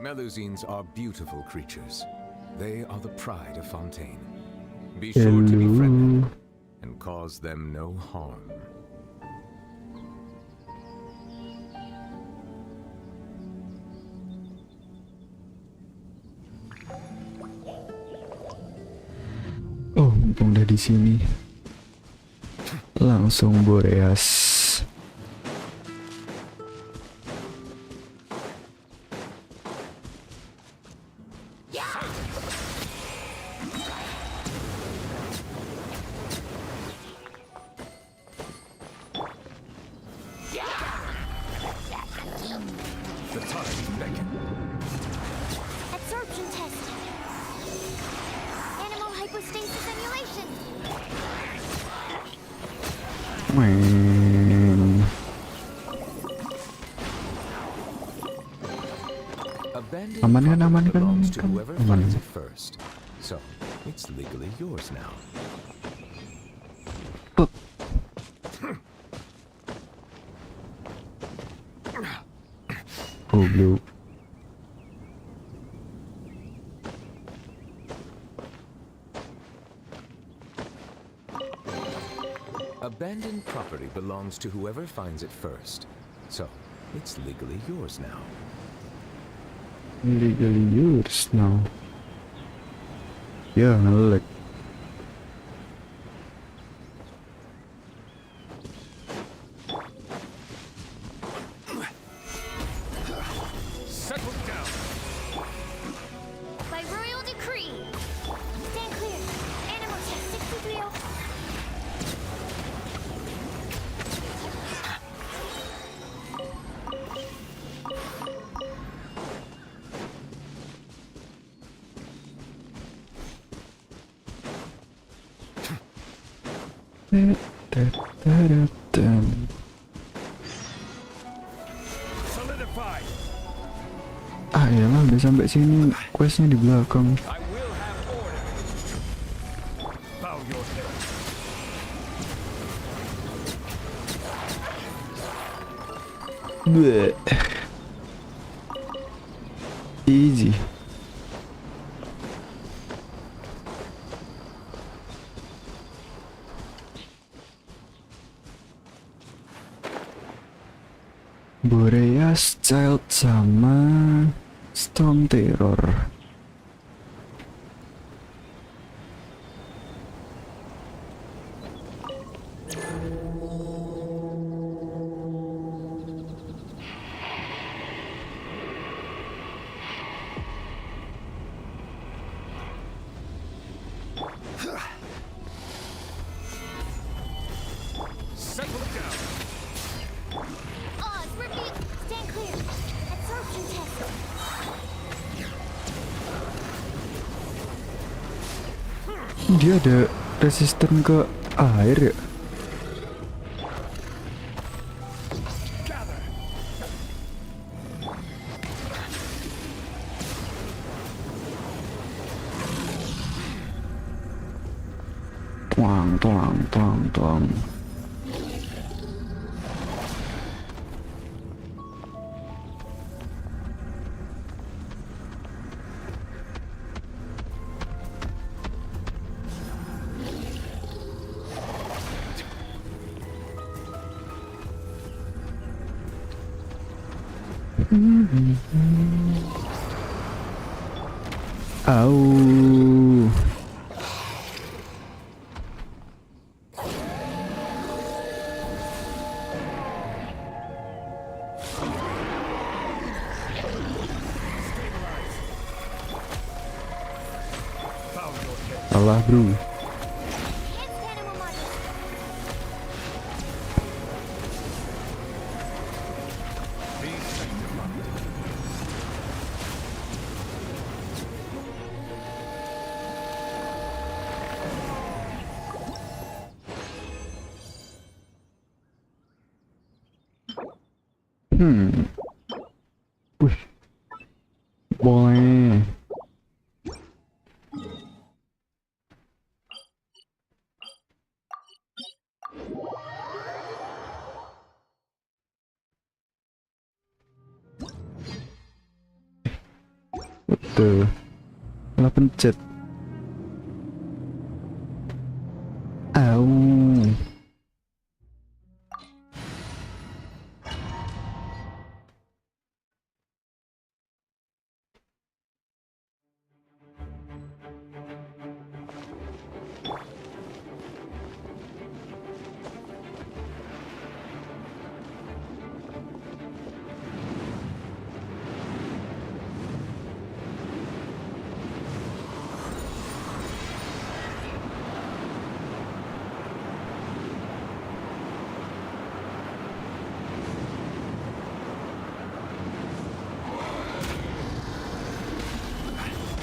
Melusines are beautiful creatures. They are the pride of Fontaine. Be sure to be friendly and cause them no harm. Oh, mumpung udah di sini, langsung Boreas. Absorption test. Animal hypostasis simulation. Aman kan, aman kan, aman kan, aman. First, so it's legally yours now. Oh, blue. Abandoned property belongs to whoever finds it first, so it's legally yours now. Legally yours now. Ya, ngelek. Settle down. By royal decree. Stand clear. Animal test 63. Solidify. Ah ya lah, udah sampai sini, questnya di belakang. I will have order. Bow your head. Bleh. Easy. Boreas Child sama Storm Terror. Settle down. Oz, repeat. Stand clear. Absorption test. Dia ada resisten ke air ya? Gather. Tuang, tuang, tuang, tuang. Au. Salah bro. Enhanced animal module. These sector locked. Wih, boleh. Betul. Malah pencet. Au.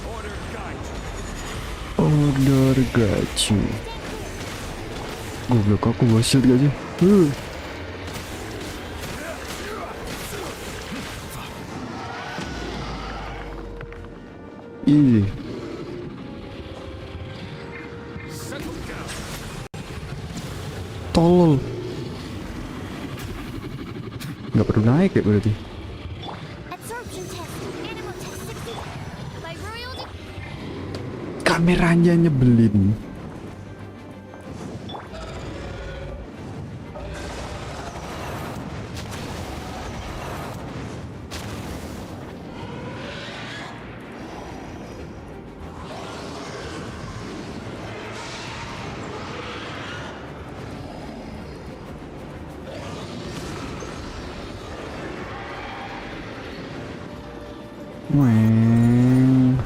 Order guide. Order gaji. Goblok, aku bawa shield gak sih? Easy. Settle down. Tolol. Nggak perlu naik ya berarti. Absorption test. Animal test 60. By royal Kameranya nyebelin. Weng.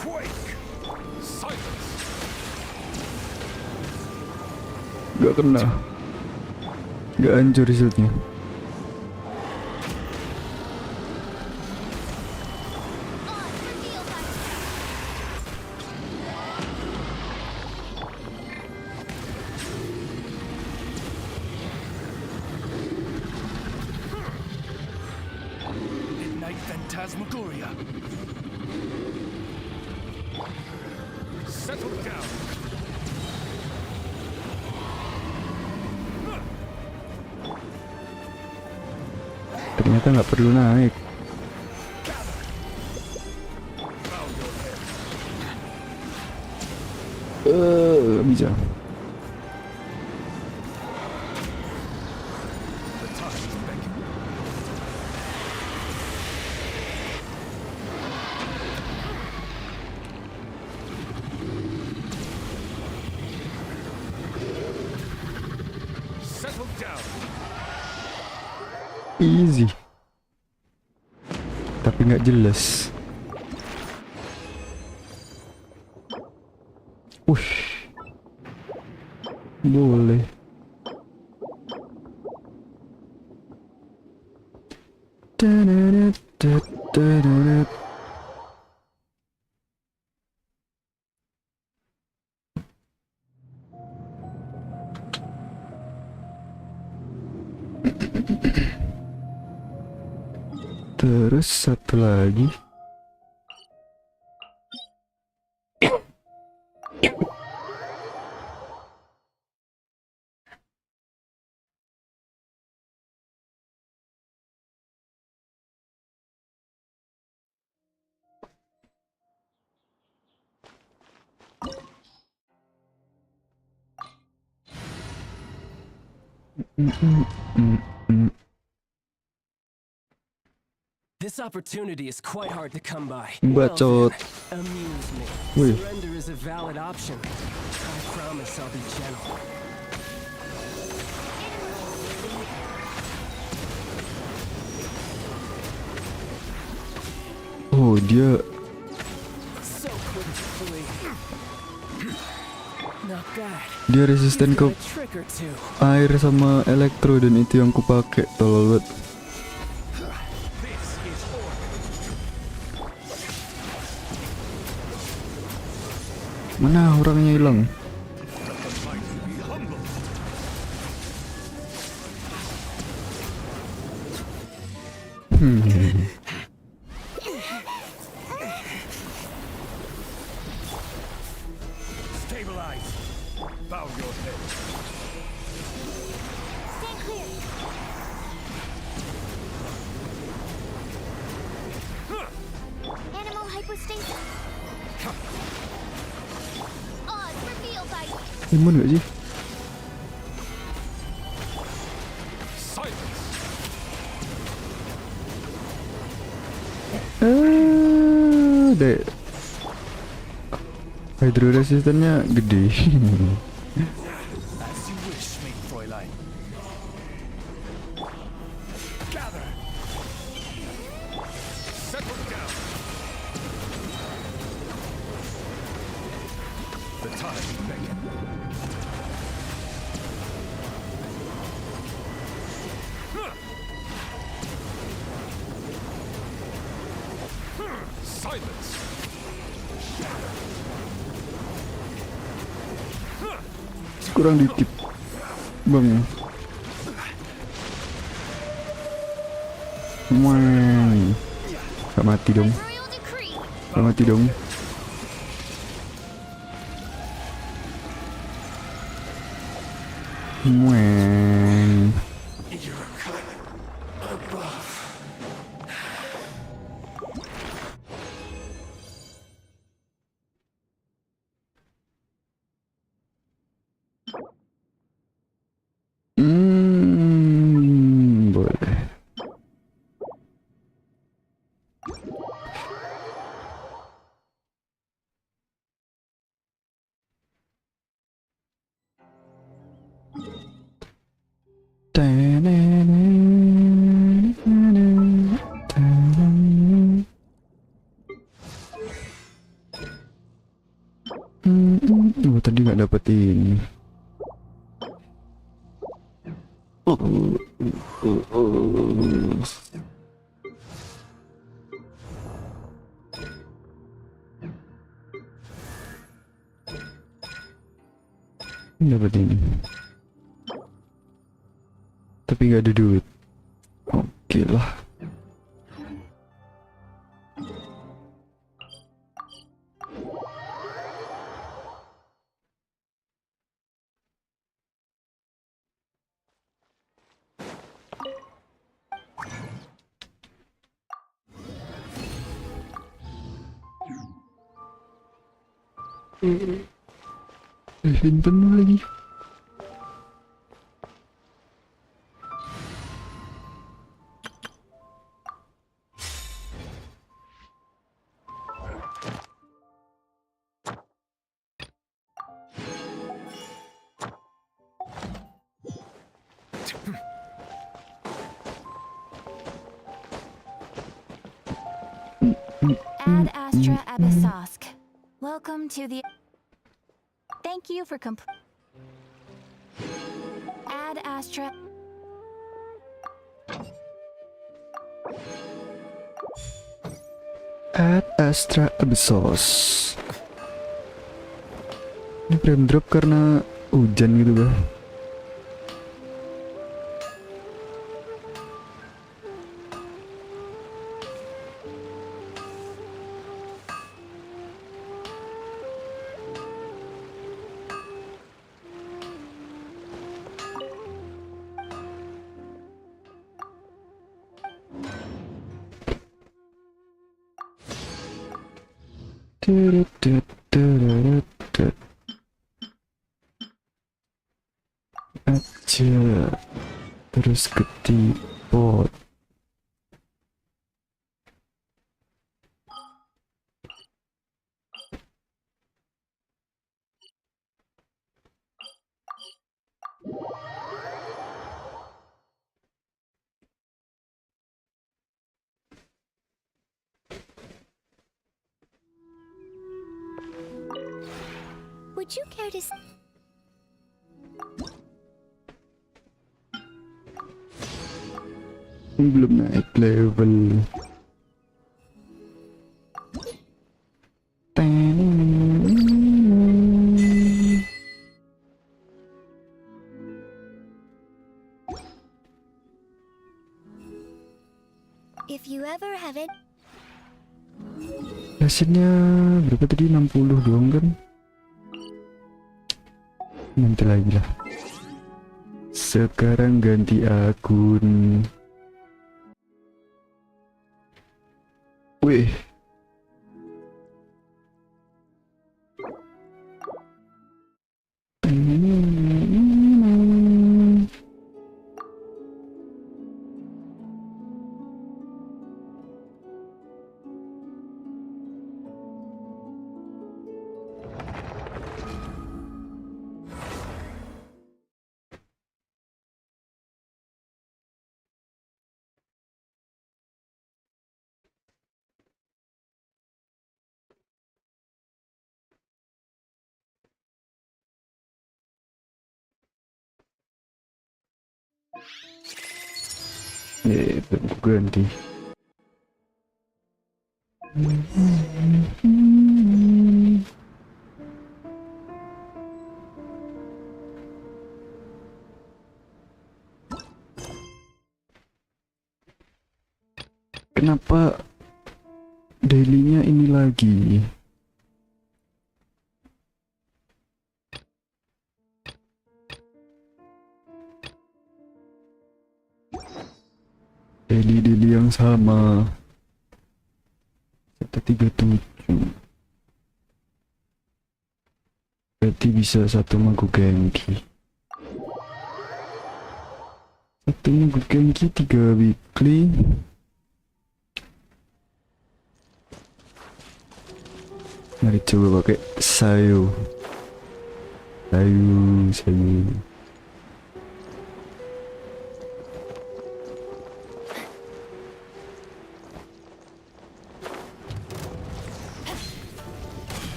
Quake. Silence. Gak kena. Gak hancur shieldnya. on. Reveal by Midnight Phantasmagoria. Settle down. Ternyata nggak perlu naik. Bow your head. Nggak bisa. The time is beckoning. Settle down. Easy. Tapi nggak jelas. Wush. Boleh. Tut. Terus satu lagi. This opportunity is quite hard to come by. Bacot. Then, amuse me. Wih. Surrender is a valid option. I promise I'll be gentle. Oh, dia So quick to flee. Not bad. dia resisten ke Got a trick or two. air sama elektro, dan itu yang kupakai, tolol banget. Mana orangnya hilang? Stabilize. Bow your head. Stand clear. Animal hypostasis. Oz reveal by Imun gak sih? Silence. Dek. Hydro resistannya gede. As you wish, sweet Fräulein. Gather. Settle down. The time beckons. Silence. Kurang dikit, bang. Wah, gak mati dong, royal decree. gak mati dong. Wah. Boleh. Oh, tadi nggak dapet ini. Dapat ini. Tapi nggak ada duit. Oke lah. Penuh lagi. Ad Astra Abyssosk. Welcome to the. Thank you for Ad Astra. Ad Astra Abyssos. Ini frame drop karena hujan gitu bah. Aja terus ketipot. Would you care to... Belum naik level. If you ever have it... Hasilnya berapa tadi? 60 doang kan? Nanti lagi lah. Sekarang ganti akun. Wih. Ganti. Kenapa dailynya ini lagi? Daily yang sama. 137. Berarti bisa satu mangkuk gengki. Satu mangkuk gengki 3 weekly. Mari coba pakai sayu. Sayu.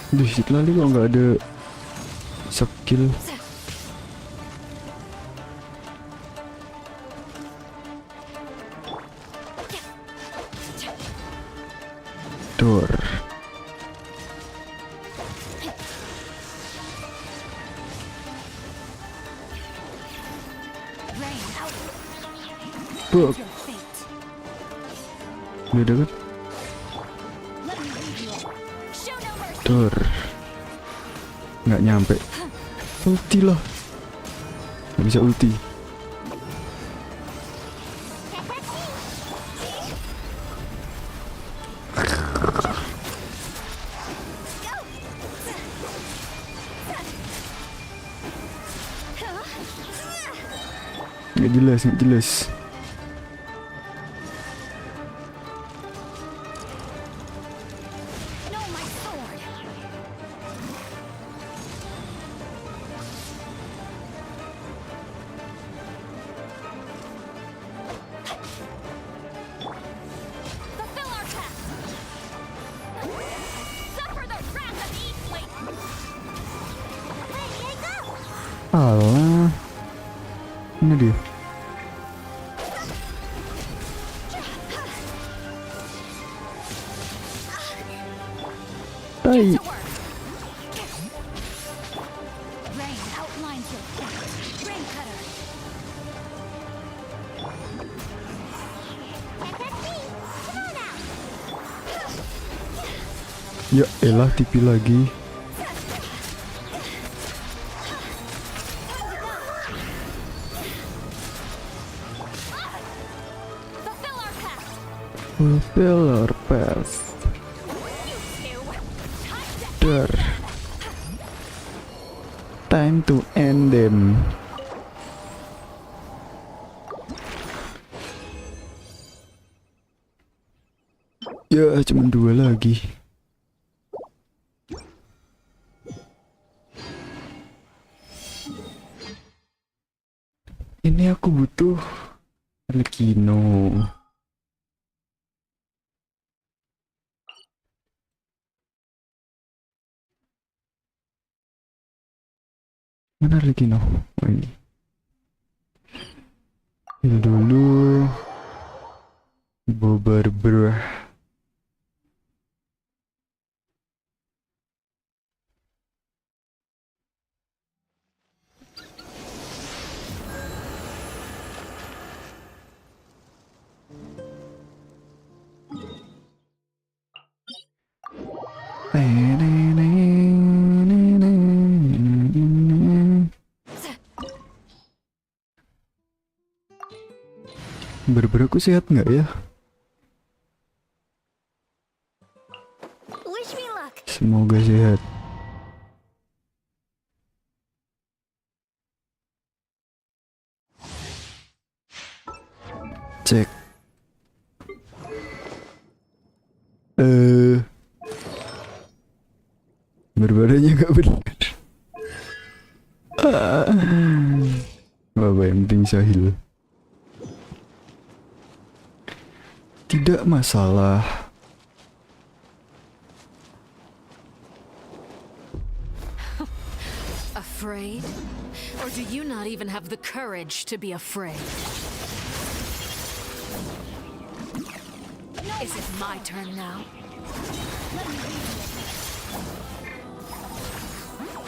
Di situ lagi kok nggak ada skill. Door. Buk. Beda kan? Door. Nggak nyampe. Ulti lah. Nggak bisa ulti. Nggak jelas. Alah, ini dia. Tai. to work. Rain outlines your path. Rain cutter. Ya elah, TV lagi. Fulfill our path. Fulfill our path. Der. Time to end them. Ya, cuma 2 lagi. Ini aku butuh Arlecchino. Mana Arlecchino? Oh ini. Ini dulu. Bobarber. Berber aku sehat nggak ya? Wish me luck. Semoga sehat. Cek. Berbaranya nggak benar. Apa yang penting Sahil. Tidak masalah. Afraid? Or do you not even have the courage to be afraid? Is it my turn now?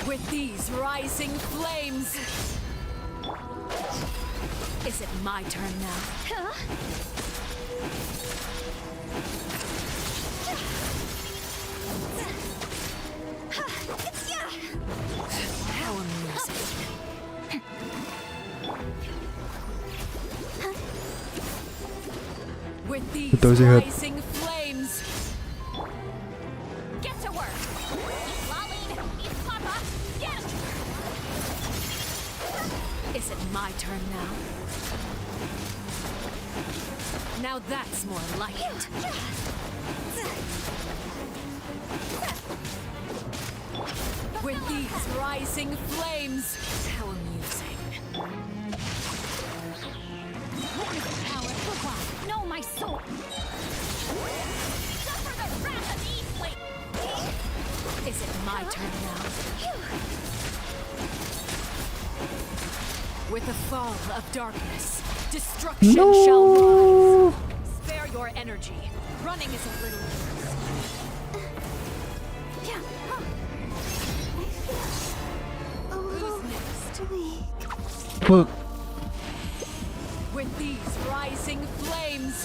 With these rising flames, is it my turn now? How amusing. With these Betul, sehat. rising flames, Get to work. Eat Lolline. Eat Papa. Get. is it my turn now? Now that's more like it. With these rising flames, how amusing. Witness the power. Know my soul. Suffer the wrath of these flames. Is it my turn now? With the fall of darkness, destruction shall rise. Spare your energy. Running is a little Who's next? Fuck. With these rising flames,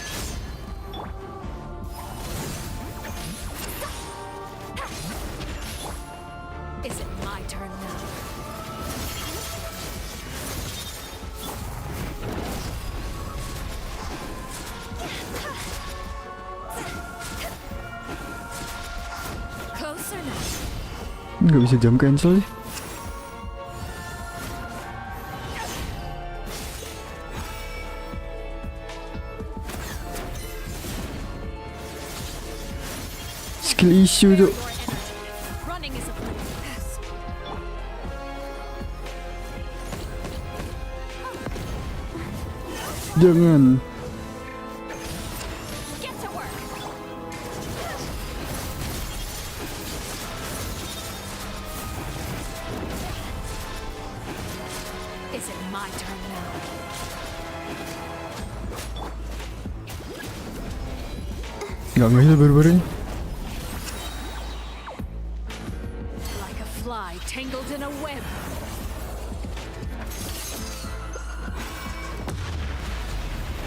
is it my turn now? Closer now. Nggak bisa jam cancel sih. Skill issue tuh. Your energy. Running is a little fast. Jangan. Get to work. Is it my turn now? Nggak ngehil berbaranya. fly tangled in a web.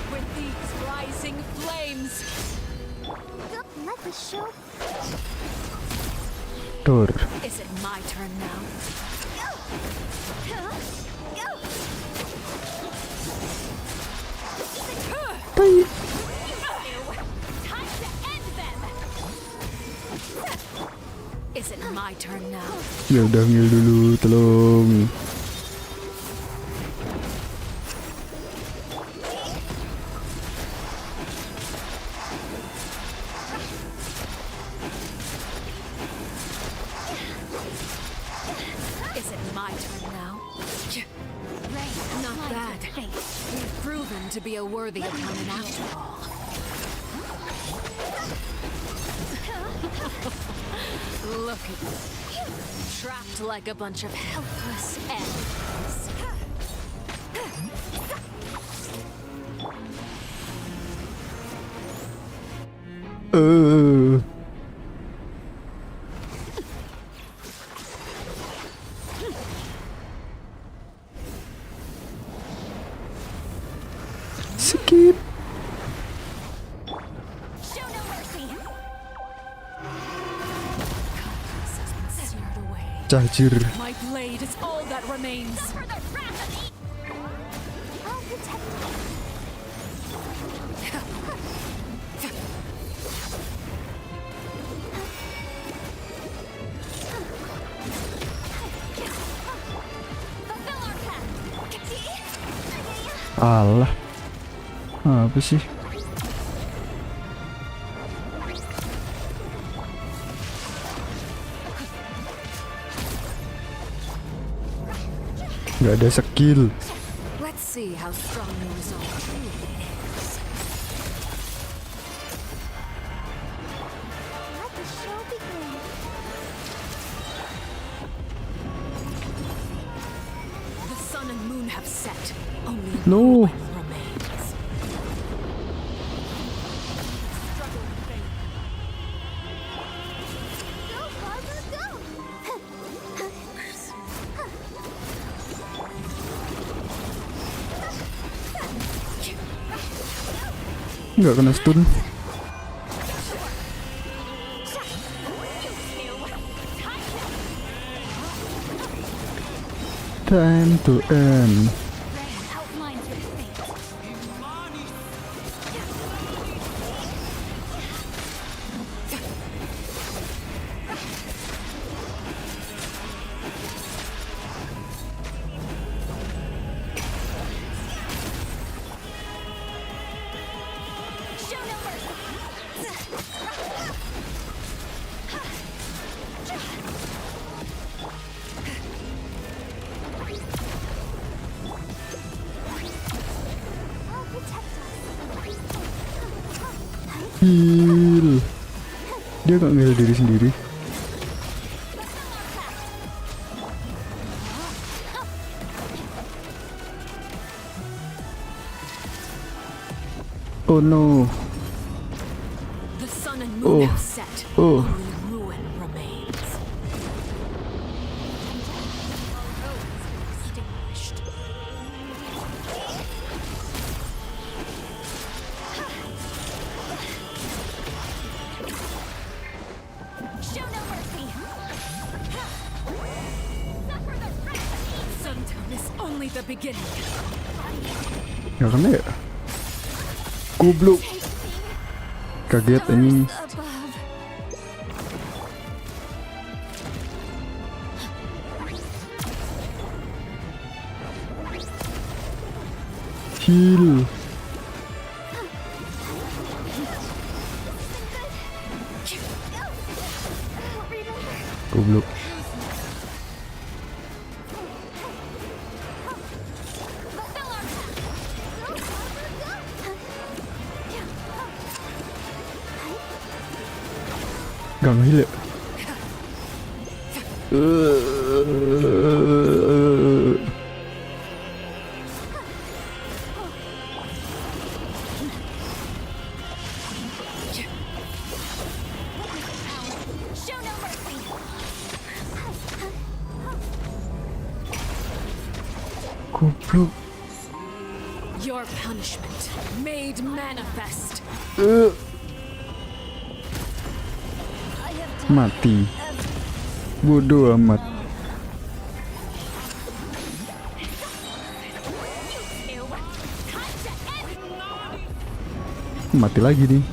With these rising flames. Let the show. Tur. Is it my turn now? Tai. Time to end them. Is it my turn now? Ya udah ngil dulu, tolong. Is it my turn now? Not bad. You've proven to be a worthy opponent after all. Look at you. Trapped like a bunch of helpless animals. Skip. Show no mercy. Seared away. Cajir. My blade is all that remains. For the wrath of the. I'll protect you. Fulfill our path. Alah. Apa sih? Gak ada skill. Let's see how strong your resolve really is. Let the show begin. The sun and moon have set. Only No. ruin remains. Struggle in vain. Go, Barbara, go! Nggak kena stun. Time to end. Outlines your fate. Show no mercy. I'll protect us. Heal. Dia nggak ngeheal diri sendiri. Oh no. The sun and Oh. moon have set. Oh. Only ruin remains. Our road has been extinguished. Show no mercy. Suffer the wrath of the. Sundown is only the beginning. Nggak kena ya? Goblok. Kaget anjing. Above. Heal. Goblok. Fulfill our path. Go, Barbara, go! Gak ngeheal ya? Show no mercy. Goblok. Your punishment made manifest. Mati. Bodoh amat. Mati lagi nih.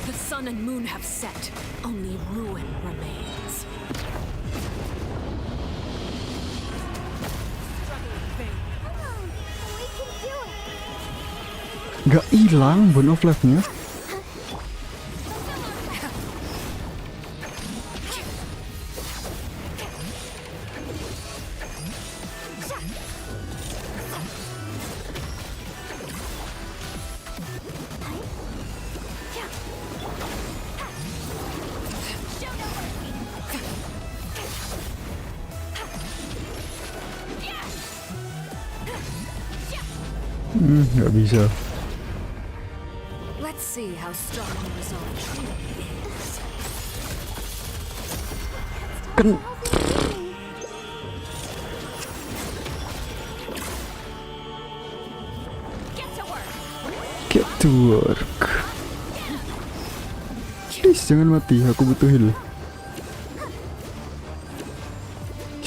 The sun and moon have set. Only ruin remains. Gak hilang bone of life-nya. Gak bisa. Let's see how strong the resolve truly is. Kan get to work. Please jangan mati, aku butuh heal.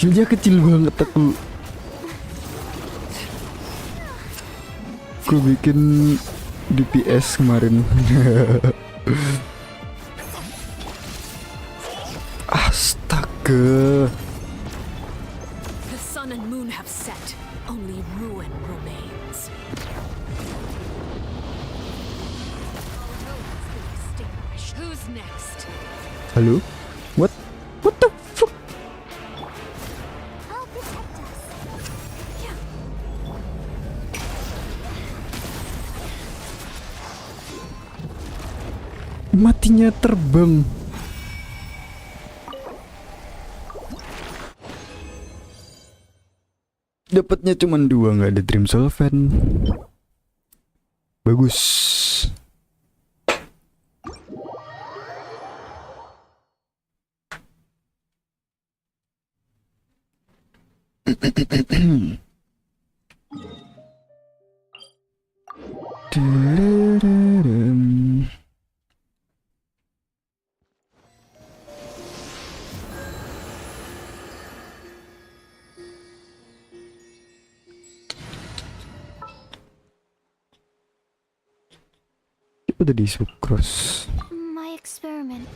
Healnya kecil banget aku bikin DPS kemarin. Astaga. The sun and moon have set. Only ruin remains. Who's next? Halo? What? What the fuck? I'll protect us. Matinya terbang. Dapatnya cuma 2, nggak ada Dream Solvent. Bagus. Udah di Sucrose. My experiment.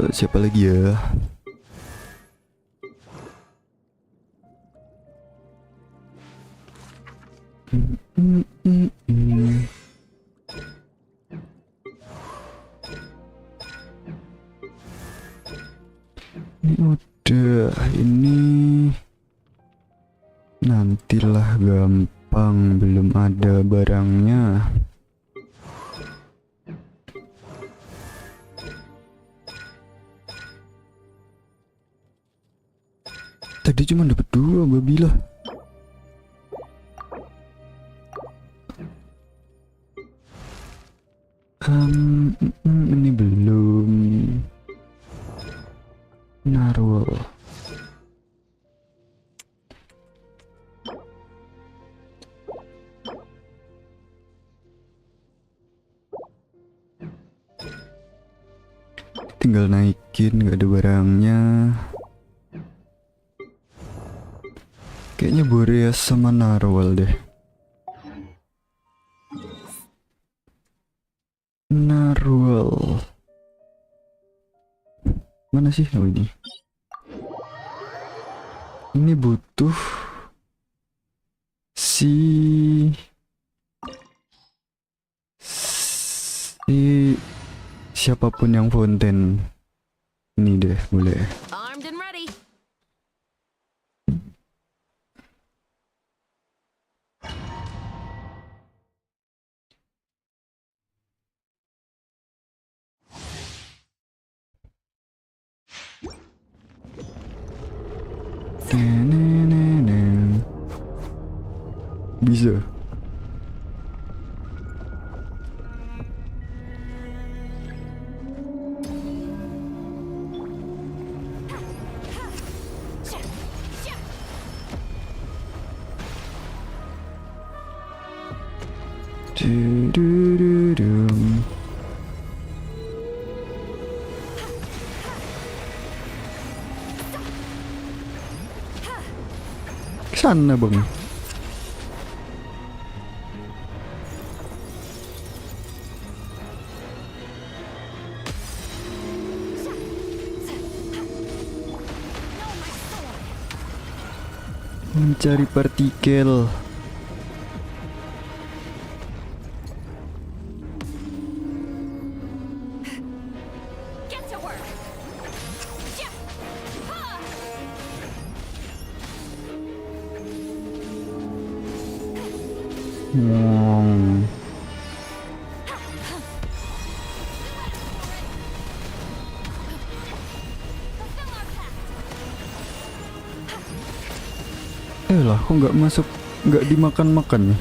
Siapa lagi ya? Ini udah, ini nantilah gampang, belum ada barangnya. Tadi cuma dapat 2, babilah. Ini belum. Narwhal. Tinggal naikin, nggak ada barangnya. Kayaknya Boreas sama Narwhal deh. Narwhal. Mana sih? Oh ini. Ini butuh siapapun yang fountain. Ini deh, boleh. Armed and ready. Bisa. Du-du-du-dum. Kesana bang. Mencari partikel. Get to work. Yeah. Ha! Hmm. Lah, kok nggak masuk, nggak dimakan-makan nih?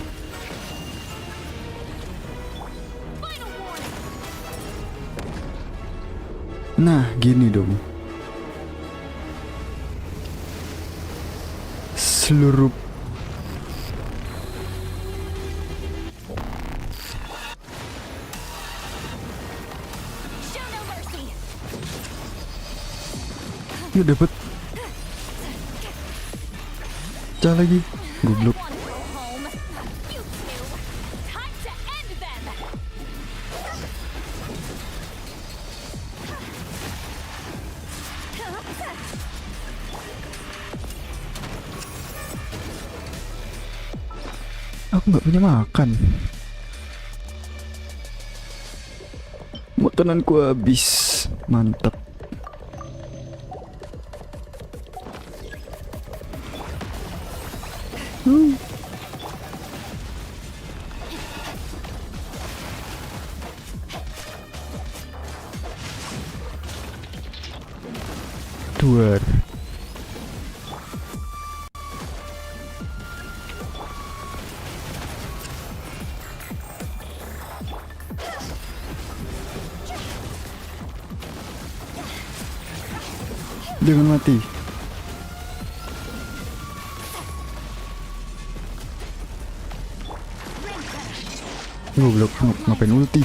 Nah, gini dong. Seluruh Show no mercy. ya dapat. Pecah lagi. Goblok. Want to go home? You two. Time to end them. Aku nggak punya makan. Makananku habis. Mantap. Duar. Jangan mati. Goblok, ngapain ulti?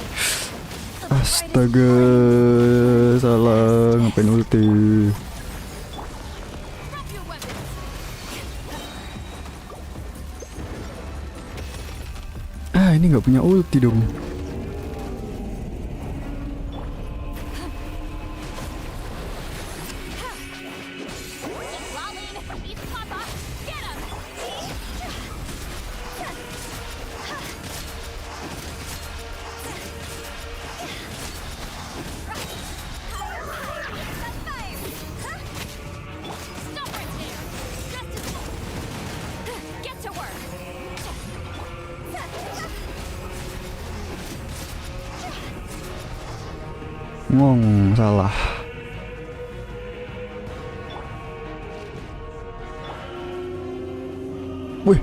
Astaga, salah, ngapain ulti? Drop your weapons. Ini nggak punya ulti dong. Lolling. Beat Papa. Get him. Stop right there. Get to work. Ngong, salah. Wih,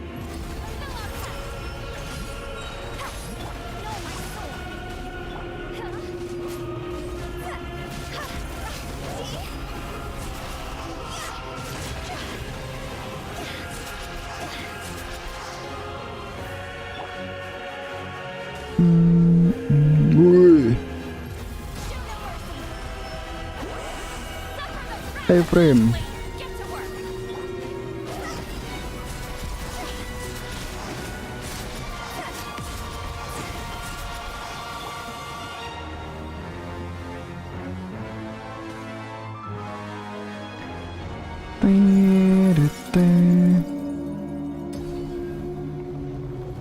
wih. Hey frame. Get to work.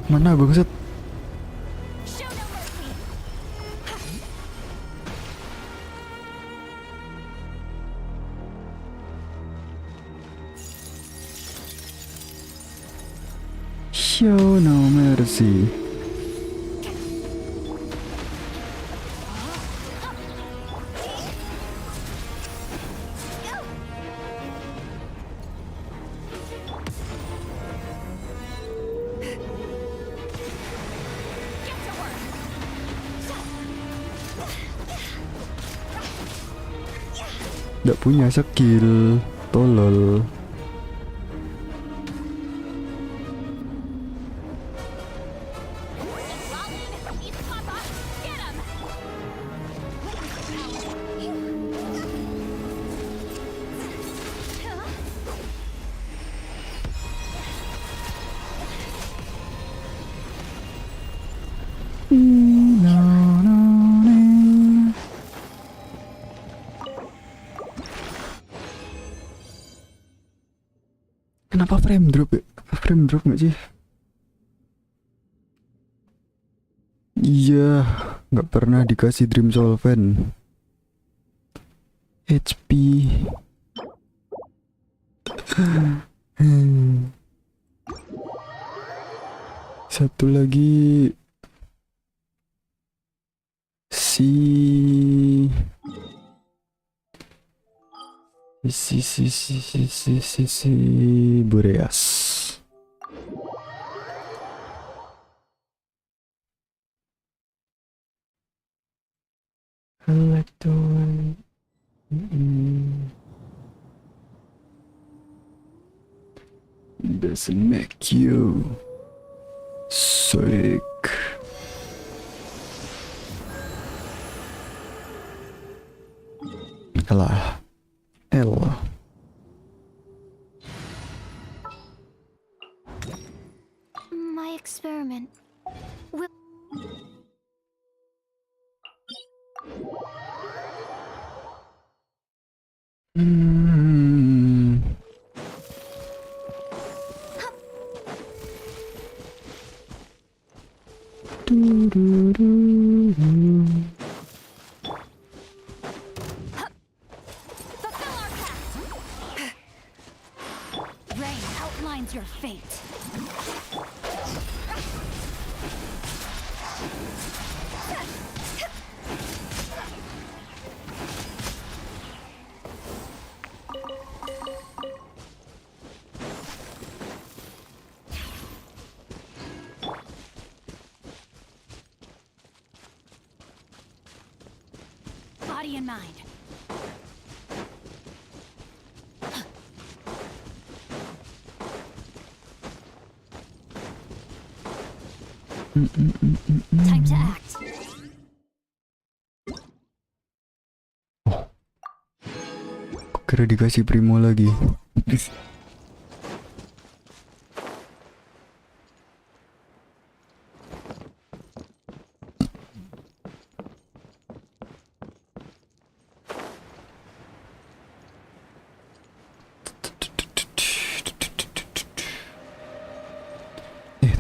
Mana bangsat? Show no mercy. Show no mercy. Get to work. Nggak punya skill, tolol. Kenapa frame drop ya? Frame drop nggak sih? Iya, nggak pernah dikasih dream solvent. HP. Satu lagi si Boreas. Electron. Doesn't make you sick. Kalah. L. My experiment will. Fulfill our pact. Rain outlines your fate. Body and mind. Time to act. Kira dikasih primo lagi.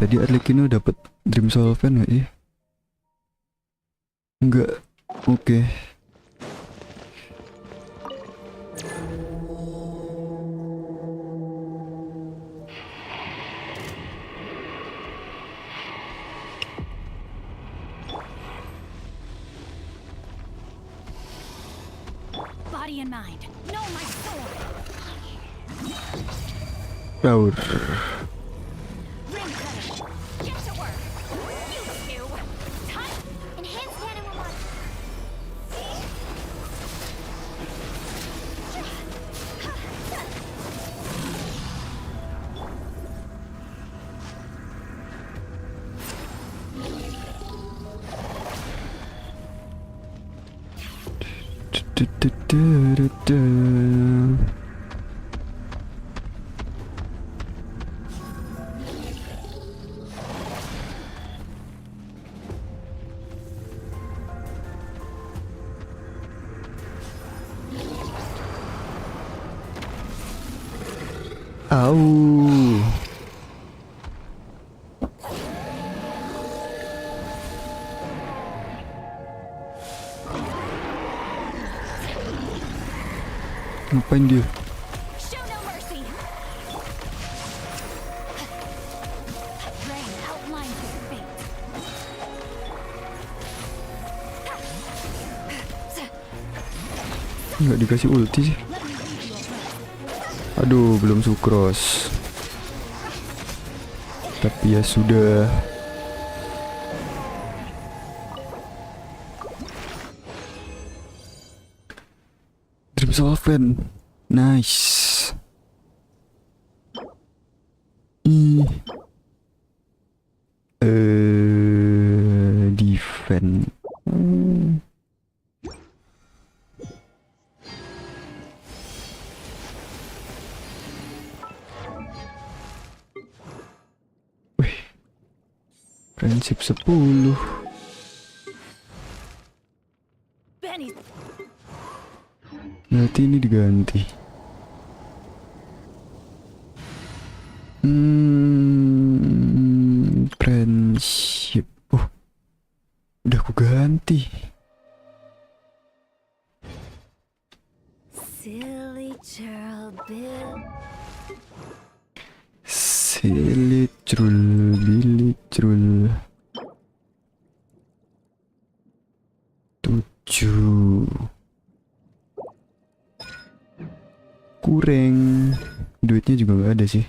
Tadi Arlecchino dapat dream solvent nggak sih? Enggak. Oke. Body and mind. Know my sword. Power. Ring cutter. Get to work. You two. Time. Enhanced animal mod. Au. Ngapain dia? Show no mercy. Rain outlines your fate. Nggak dikasih ulti sih. Aduh, belum sukros. Tapi ya sudah. Dream solvent. Nice. Defend. Wih. Prinsip 10. Benny. Berarti ini diganti. ganti. Silly churl bill. Silicrul bilicrul 7 kurang, duitnya juga nggak ada sih.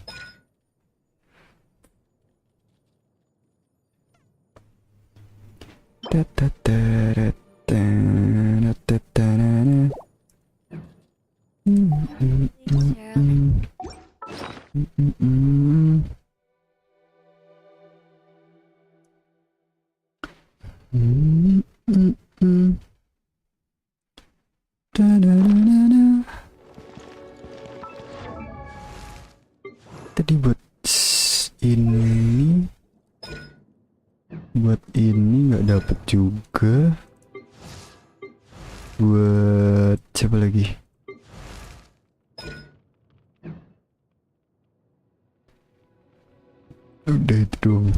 Tadi buat ini nggak dapet juga. Buat siapa lagi? Udah itu dong.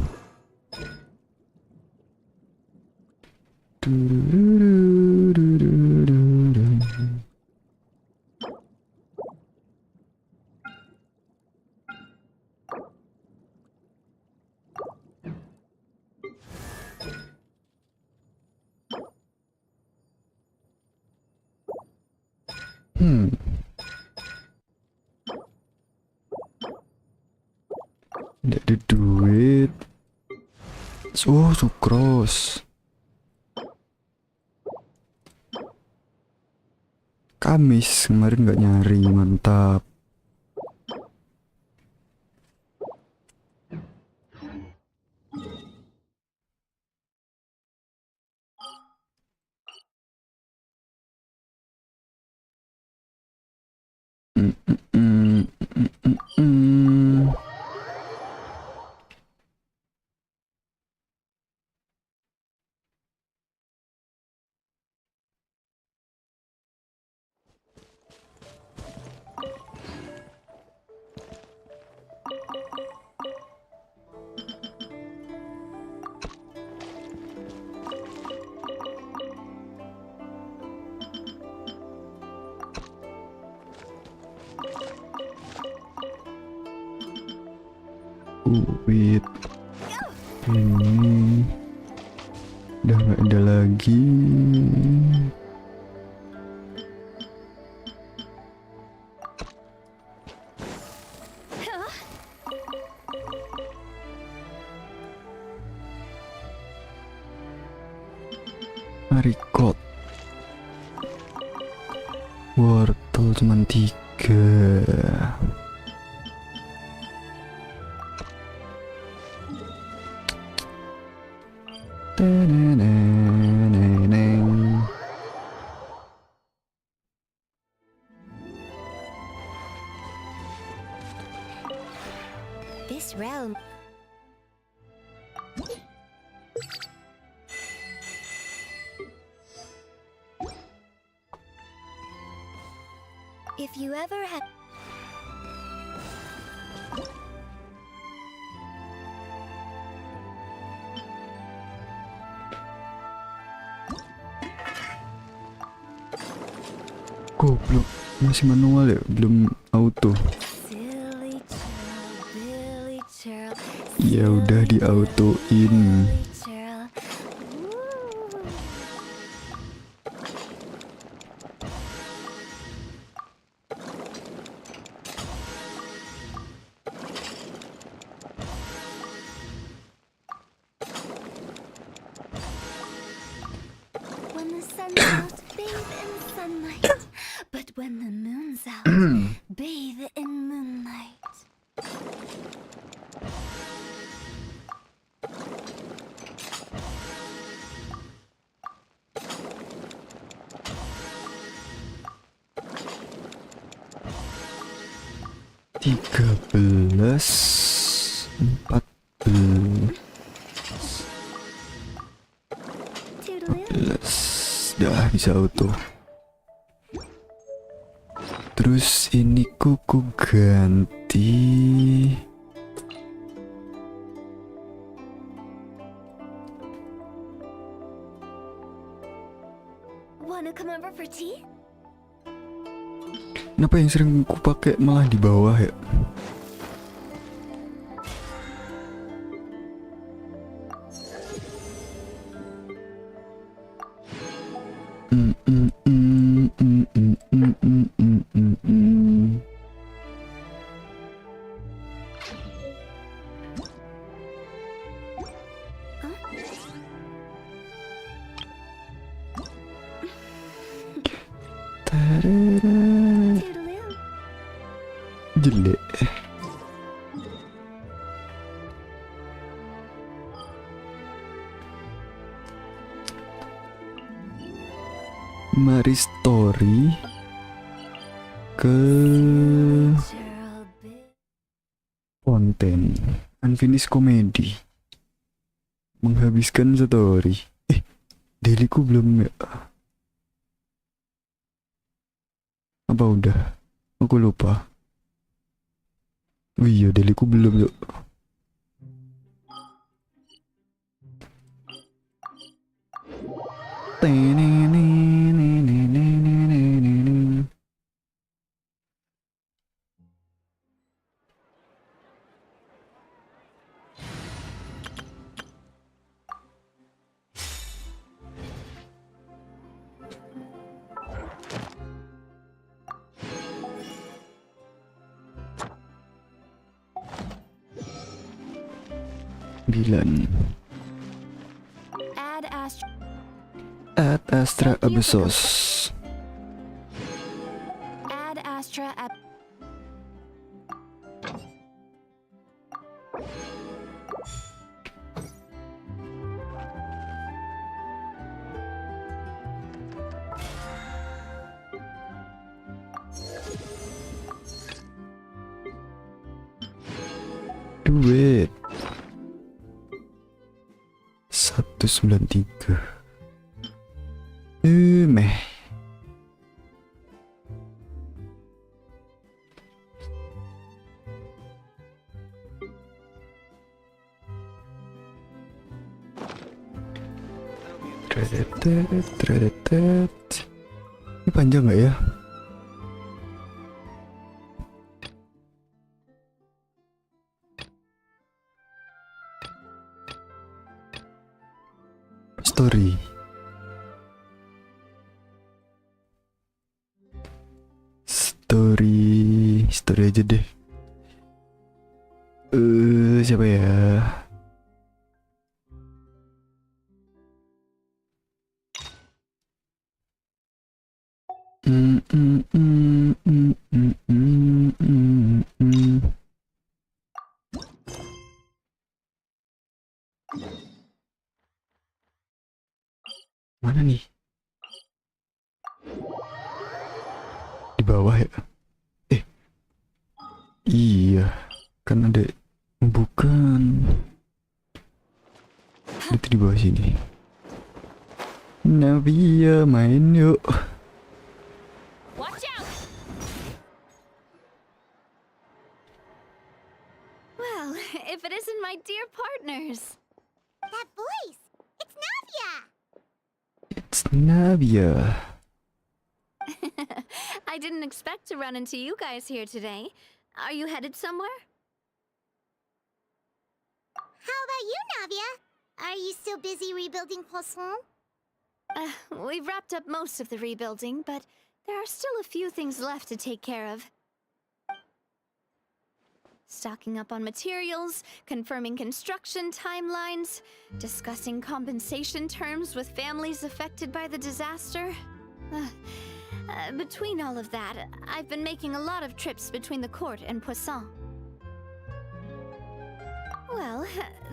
Nggak ada duit. Oh, sukros. Kamis kemarin nggak nyari, mantap. Duit ini udah nggak ada lagi. Haricot wortel cuman 3. This realm. If you ever had Goblok, masih manual ya, belum auto. Silly churl, Billy churl. Ya udah di autoin. Churl. when the sun's out, bathe in sunlight. But when the moon's out, bathe in moonlight. Tiga belas, 14, Toodaloo. dah bisa auto. Terus ini kuku ganti. Come over for tea? Kenapa yang sering ku pakai malah di bawah ya? Toodaloo. Jelek. Mari story ke Gerald Bit. konten unfinished comedy, menghabiskan story. Dailyku belum ya? Apa udah? Aku lupa. Oh iya, dailyku belum yuk. Add Astra. At Astra Abyssos. Add Astra. Duit 193. Meh. Tredet. Ini panjang nggak ya? Story. Story aja deh. Siapa ya? Mana nih? Di bawah ya? Iya, kan ada. Bukan. Itu di bawah sini. Navia main yuk. Watch out! Well, if it isn't my dear partners. That voice! It's Navia! It's Navia. I didn't expect to run into you guys here today. Are you headed somewhere? How about you, Navia? Are you still busy rebuilding Poisson? We've wrapped up most of the rebuilding, but there are still a few things left to take care of. Stocking up on materials, confirming construction timelines, discussing compensation terms with families affected by the disaster. Between all of that, I've been making a lot of trips between the court and Poisson. Well,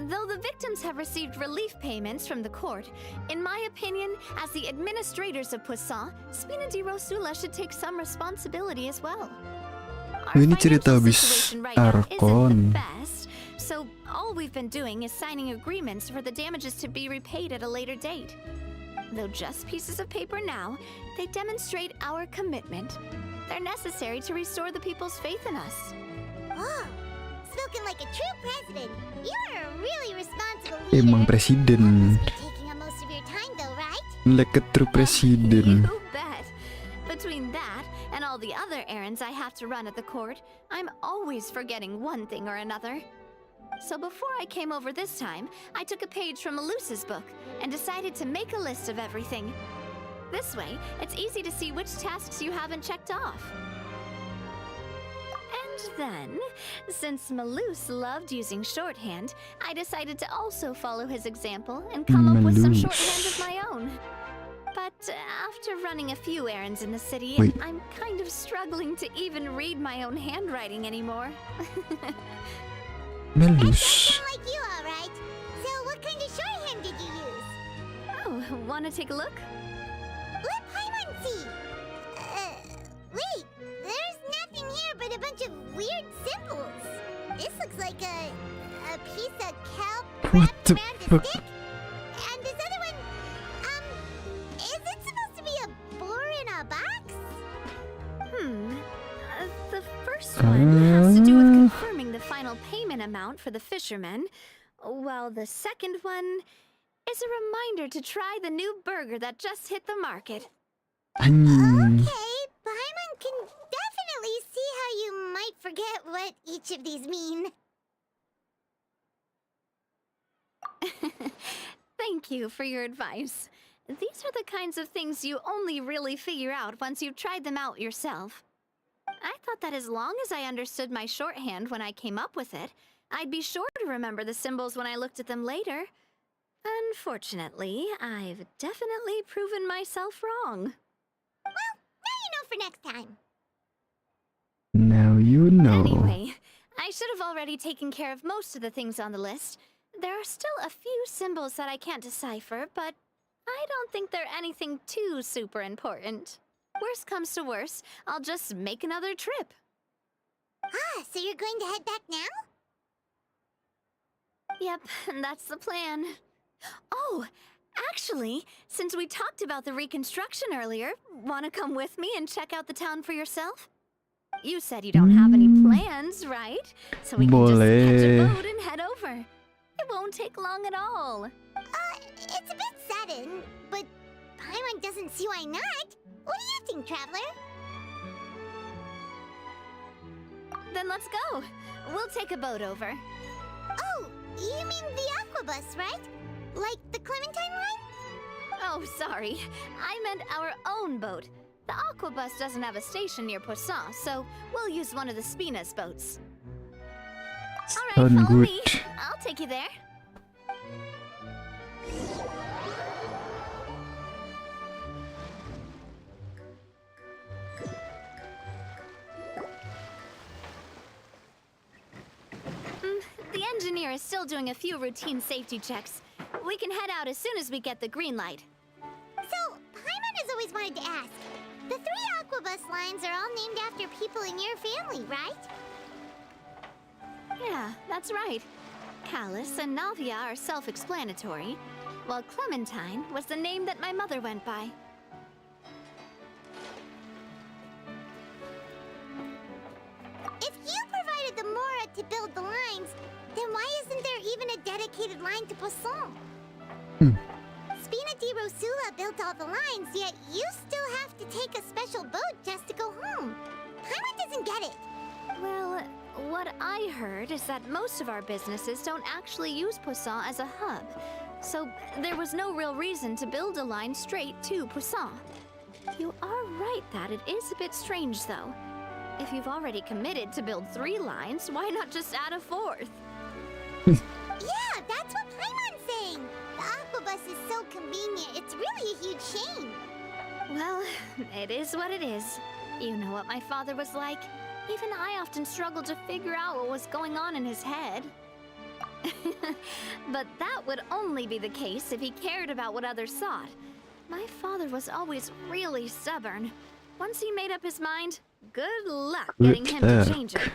though the victims have received relief payments from the court, in my opinion, as the administrators of Poisson, Spina di Rosula should take some responsibility as well. Our Ini cerita financial habis situation right now isn't Arkon. the best, so all we've been doing is signing agreements for the damages to be repaid at a later date. Though just pieces of paper now, they demonstrate our commitment. They're necessary to restore the people's faith in us. Oh, spoken like a true president. You're a really responsible leader. Emang presiden. Must be taking up most of your time, though, right? Like a true presiden. You bet. all the other errands I have to run at the court, I'm always forgetting one thing or another. So before I came over this time, I took a page from Melusa's book and decided to make a list of everything. This way, it's easy to see which tasks you haven't checked off. And then, since Melus loved using shorthand, I decided to also follow his example and come up with some shorthand of my own. But after running a few errands in the city, Wait. I'm kind of struggling to even read my own handwriting anymore. Melus. Sound like you, all right. So what kind of shorthand did you use? Oh, wanna take a look? Let Paimon see. Wait, there's nothing here but a bunch of weird symbols. This looks like a piece of kelp What wrapped the around a fuck? stick. And this other one, is it supposed to be a boar in a box? The first one has to do with confirming the final payment amount for the fishermen, while the second one is a reminder to try the new burger that just hit the market. Okay, Paimon can definitely see how you might forget what each of these mean. Thank you for your advice. These are the kinds of things you only really figure out once you've tried them out yourself. I thought that as long as I understood my shorthand when I came up with it, I'd be sure to remember the symbols when I looked at them later. Unfortunately, I've definitely proven myself wrong. Well, now you know for next time. Now you know. Anyway, I should have already taken care of most of the things on the list. There are still a few symbols that I can't decipher, but I don't think they're anything too super important. Worst comes to worst, I'll just make another trip. Ah, so you're going to head back now? Yep, that's the plan. Oh, actually, since we talked about the reconstruction earlier, wanna come with me and check out the town for yourself? You said you don't have any plans, right? So we can just catch a Boleh. boat and head over. It won't take long at all. It's a bit sudden, but Paimon doesn't see why not. What do you think, Traveler? Then let's go. We'll take a boat over. Oh, you mean the Aquabus, right? Like the Clementine line? Oh, sorry. I meant our own boat. The Aquabus doesn't have a station near Poisson, so we'll use one of the Spina's boats. All right, Sound follow good. me. I'll take you there. The engineer is still doing a few routine safety checks. We can head out as soon as we get the green light. So, Paimon has always wanted to ask. The 3 Aquabus lines are all named after people in your family, right? Yeah, that's right. Callus and Navia are self-explanatory, while Clementine was the name that my mother went by. If you provided the Mora to build the lines, then why isn't there even a dedicated line to Poisson? Spina di Rosula built all the lines, yet you still have to take a special boat just to go home. Paimon doesn't get it. Well, what I heard is that most of our businesses don't actually use Poisson as a hub, so there was no real reason to build a line straight to Poisson. You are right that it is a bit strange, though. If you've already committed to build 3 lines, why not just add a 4th? Yeah, that's what Paimon's saying. The Aquabus is so convenient, it's really a huge shame. Well, it is what it is. You know what my father was like. Even I often struggled to figure out what was going on in his head. But that would only be the case if he cared about what others thought. My father was always really stubborn. Once he made up his mind, good luck getting him to change it.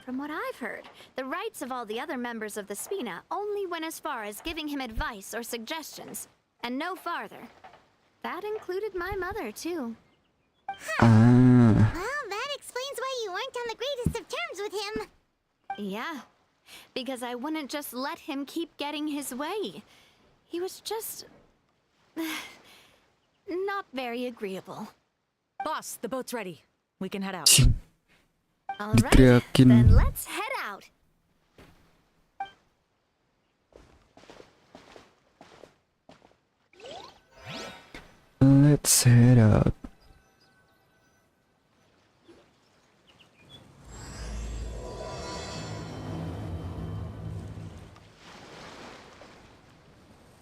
From what I've heard, the rights of all the other members of the Spina only went as far as giving him advice or suggestions, and no farther. That included my mother, too. Ah. Well, that explains why you weren't on the greatest of terms with him. Yeah, because I wouldn't just let him keep getting his way. He was just... not very agreeable. Boss, the boat's ready. We can head out. Cing. All right, Diteriakin. then let's head out. Let's head out.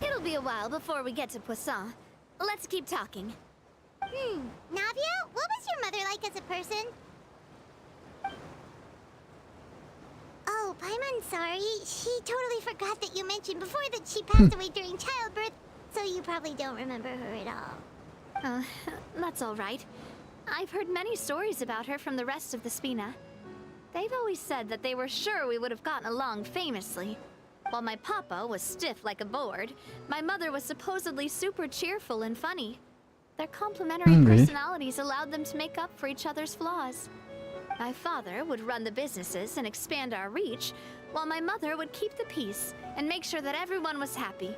It'll be a while before we get to Poisson. Let's keep talking. Navia, what was your mother like as a person? Oh, Paimon, sorry. She totally forgot that you mentioned before that she passed away during childbirth, so you probably don't remember her at all. That's all right. I've heard many stories about her from the rest of the Spina. They've always said that they were sure we would have gotten along famously. While my papa was stiff like a board, my mother was supposedly super cheerful and funny. Their complementary Really? personalities allowed them to make up for each other's flaws. My father would run the businesses and expand our reach, while my mother would keep the peace and make sure that everyone was happy.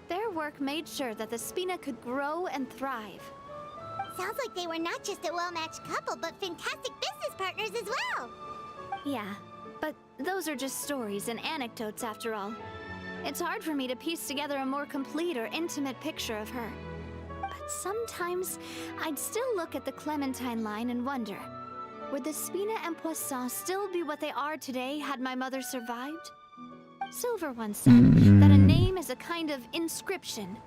Their work made sure that the Spina could grow and thrive. Sounds like they were not just a well-matched couple, but fantastic business partners as well. Yeah, but those are just stories and anecdotes after all. It's hard for me to piece together a more complete or intimate picture of her. But sometimes I'd still look at the Clementine line and wonder, would the Spina and Poisson still be what they are today had my mother survived? Silver once said that a name is a kind of inscription,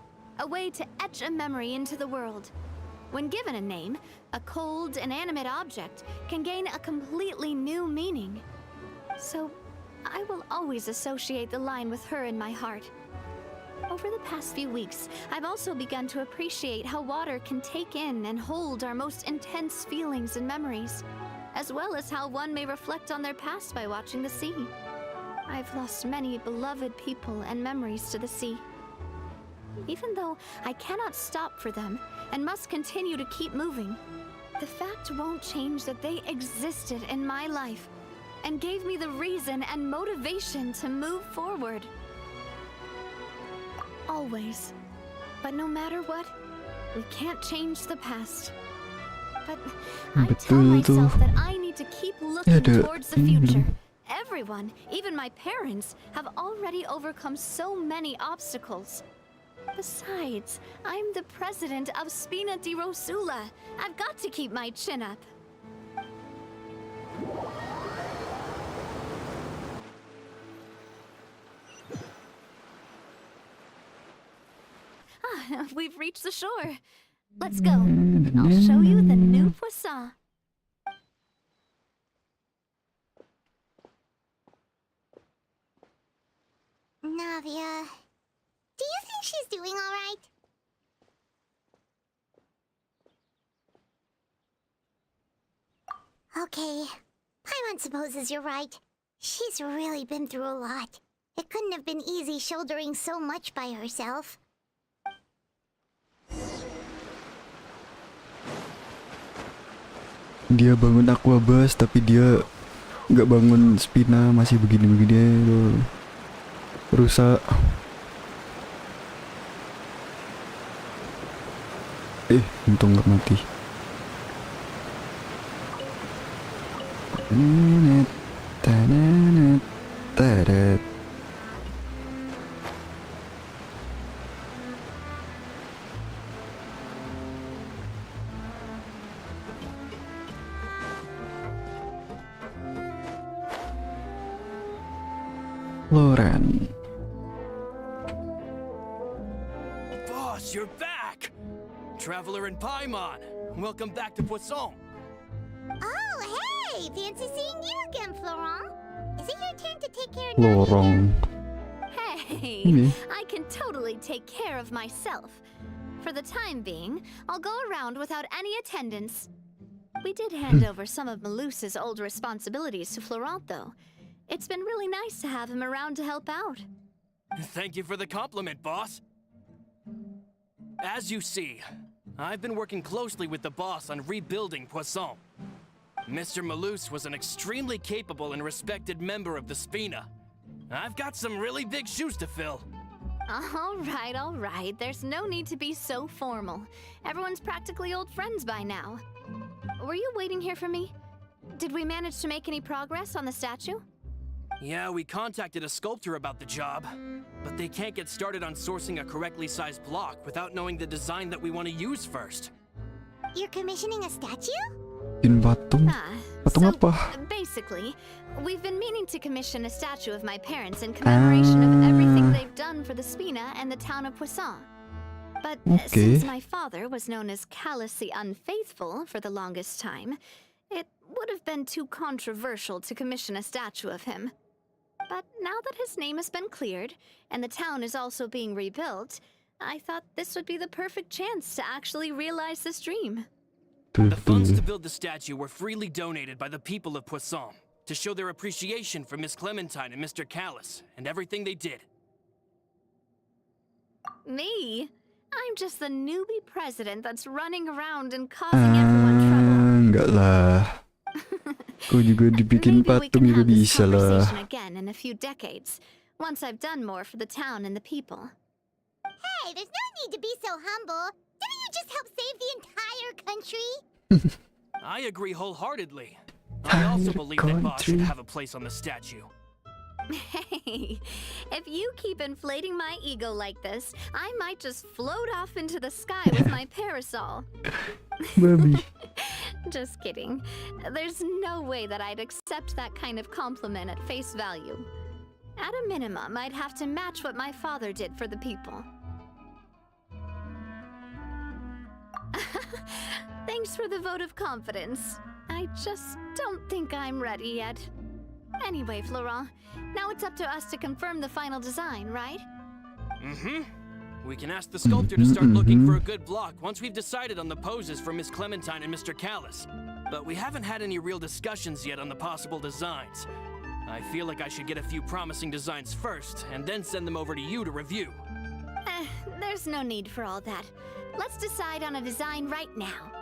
a way to etch a memory into the world. When given a name, a cold, inanimate object can gain a completely new meaning. So, I will always associate the line with her in my heart. Over the past few weeks, I've also begun to appreciate how water can take in and hold our most intense feelings and memories, as well as how one may reflect on their past by watching the sea. I've lost many beloved people and memories to the sea. Even though I cannot stop for them and must continue to keep moving, the fact won't change that they existed in my life and gave me the reason and motivation to move forward. Always. But no matter what, we can't change the past. But I tell Betul tuh. myself that I need to keep looking Ada towards the ini future. belum. Everyone, even my parents, have already overcome so many obstacles. Besides, I'm the president of Spina di Rosula. I've got to keep my chin up. We've reached the shore. Let's go. I'll show you the new Poisson. Navia, do you think she's doing all right? Okay, Paimon supposes you're right. She's really been through a lot. It couldn't have been easy shouldering so much by herself. Dia bangun aqua bus tapi dia nggak bangun Spina, masih begini-begini aja. Rusak. Untung nggak mati. Tadat. Loren. Boss, you're back! Traveler and Paimon, welcome back to Poisson. Oh, hey! Fancy seeing you again, Florent. Is it your turn to take care of Navia? Lorong. Hey, Ini. I can totally take care of myself. For the time being, I'll go around without any attendance. We did hand over some of Malus's old responsibilities to Florent, though. It's been really nice to have him around to help out. Thank you for the compliment, boss. As you see, I've been working closely with the boss on rebuilding Poisson. Mr. Malus was an extremely capable and respected member of the Spina. I've got some really big shoes to fill. All right. There's no need to be so formal. Everyone's practically old friends by now. were you waiting here for me? Did we manage to make any progress on the statue? Yeah, we contacted a sculptor about the job, but they can't get started on sourcing a correctly sized block without knowing the design that we want to use first. You're commissioning a statue? Bikin patung. Patung apa? Basically, we've been meaning to commission a statue of my parents in commemoration of everything they've done for the Spina and the town of Poisson. But since my father was known as Callus the Unfaithful for the longest time, it would have been too controversial to commission a statue of him. But now that his name has been cleared, and the town is also being rebuilt, I thought this would be the perfect chance to actually realize this dream. The funds to build the statue were freely donated by the people of Poisson to show their appreciation for Miss Clementine and Mr. Callus and everything they did. Me? I'm just the newbie president that's running around and causing everyone trouble. Enggak lah. Kau juga dibikin Maybe we patung can juga have this bisa lah. conversation again in a few decades, once I've done more for the town and the people. Hey, there's no need to be so humble. Didn't you just help save the entire country? I agree wholeheartedly. I also believe that Boss should have a place on the statue. Hey, if you keep inflating my ego like this, I might just float off into the sky with my parasol. Babi. Just kidding. There's no way that I'd accept that kind of compliment at face value. At a minimum, I'd have to match what my father did for the people. Thanks for the vote of confidence. I just don't think I'm ready yet. Anyway, Florent, now it's up to us to confirm the final design, right? Mm-hmm. We can ask the sculptor to start looking for a good block once we've decided on the poses for Miss Clementine and Mr. Callus. But we haven't had any real discussions yet on the possible designs. I feel like I should get a few promising designs first, and then send them over to you to review. There's no need for all that. Let's decide on a design right now.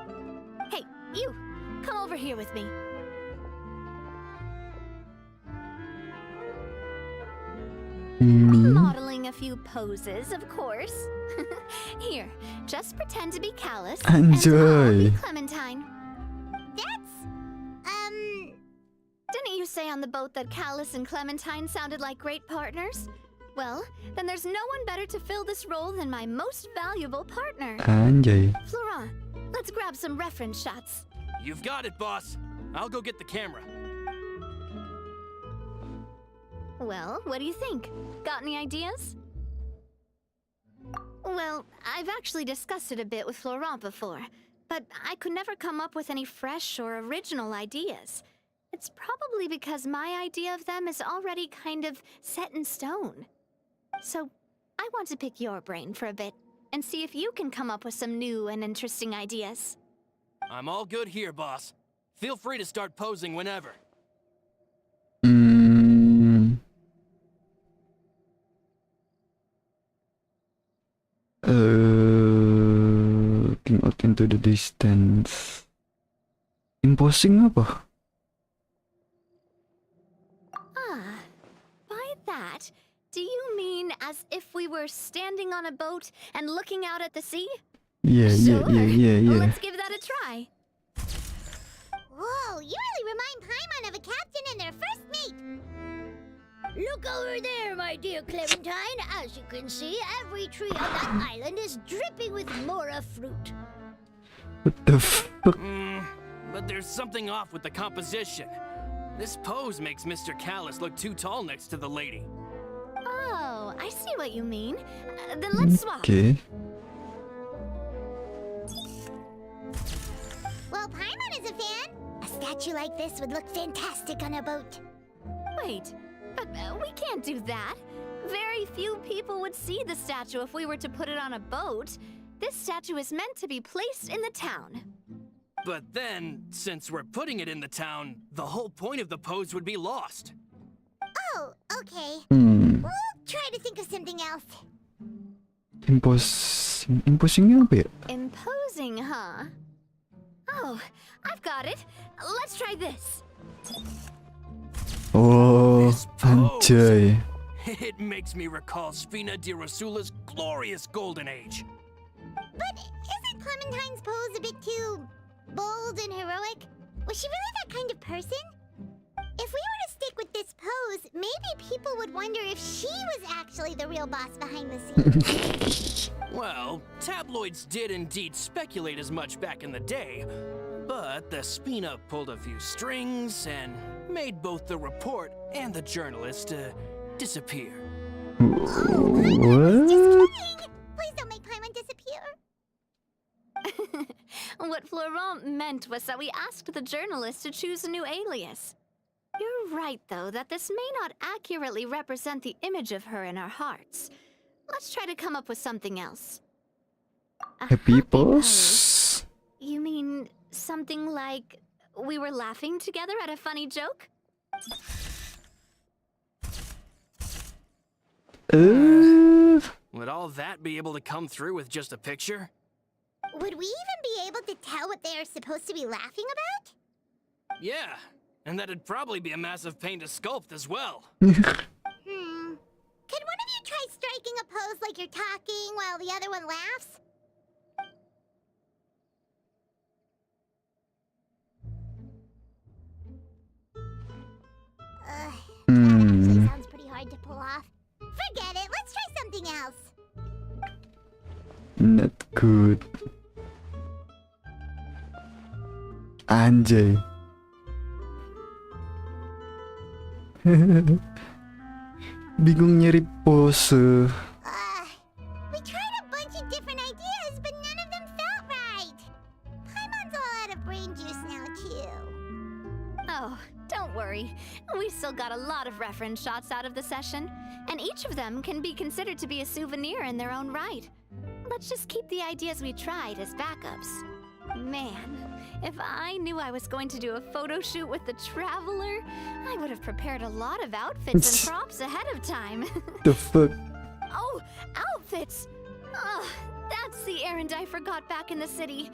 Hey, you! Come over here with me. Modeling a few poses, of course. Here, just pretend to be Callus, and I'll be Clementine. Didn't you say on the boat that Callus and Clementine sounded like great partners? Well, then there's no one better to fill this role than my most valuable partner. Anjay. Florent, let's grab some reference shots. You've got it, boss. I'll go get the camera. Well, what do you think? Got any ideas? Well, I've actually discussed it a bit with Florent before, but I could never come up with any fresh or original ideas. It's probably because my idea of them is already kind of set in stone. So, I want to pick your brain for a bit and see if you can come up with some new and interesting ideas. I'm all good here, boss. Feel free to start posing whenever. Looking out into the distance. Imposing apa? By that, do you mean as if we were standing on a boat and looking out at the sea? Yeah. Let's give that a try. Whoa, you really remind Paimon of a captain and their first mate. Look over there, my dear Clementine. As you can see, every tree on that island is dripping with mora fruit. What the fuck? But there's something off with the composition. This pose makes Mr. Callus look too tall next to the lady. Oh, I see what you mean. Then let's swap. Okay. Well, Paimon is a fan. A statue like this would look fantastic on a boat. Wait, but we can't do that. Very few people would see the statue if we were to put it on a boat. This statue is meant to be placed in the town. But then, since we're putting it in the town, the whole point of the pose would be lost. Oh, okay. We'll try to think of something else. Imposingnya apa ya? Imposing, huh? Oh, I've got it. Let's try this. Oh, This pose. anjay. It makes me recall Spina di Rosula's glorious golden age. But isn't Clementine's pose a bit too bold and heroic? Was she really that kind of person? If we were to stick with this pose, maybe people would wonder if she was actually the real boss behind the scenes. Well, tabloids did indeed speculate as much back in the day, but the Spina pulled a few strings and made both the report and the journalist disappear. What? Just kidding! Please don't make Paimon disappear. What Florent meant was that we asked the journalist to choose a new alias. You're right, though, that this may not accurately represent the image of her in our hearts. Let's try to come up with something else. A Happy pose? pose? You mean something like we were laughing together at a funny joke? Would all that be able to come through with just a picture? Would we even be able to tell what they are supposed to be laughing about? Yeah, and that'd probably be a massive pain to sculpt as well. Could one of you try striking a pose like you're talking while the other one laughs? That actually sounds pretty hard to pull off. Forget it, let's try something else. Not good. Anjay. Bingung nyari pose. We tried a bunch of different ideas, but none of them felt right. Paimon's all out of brain juice now, too. Oh, don't worry. We still got a lot of reference shots out of the session, and each of them can be considered to be a souvenir in their own right. Let's just keep the ideas we tried as backups. Man, if I knew I was going to do a photo shoot with the Traveler, I would have prepared a lot of outfits and props ahead of time. The fuck? Oh, outfits! Ugh, that's the errand I forgot back in the city.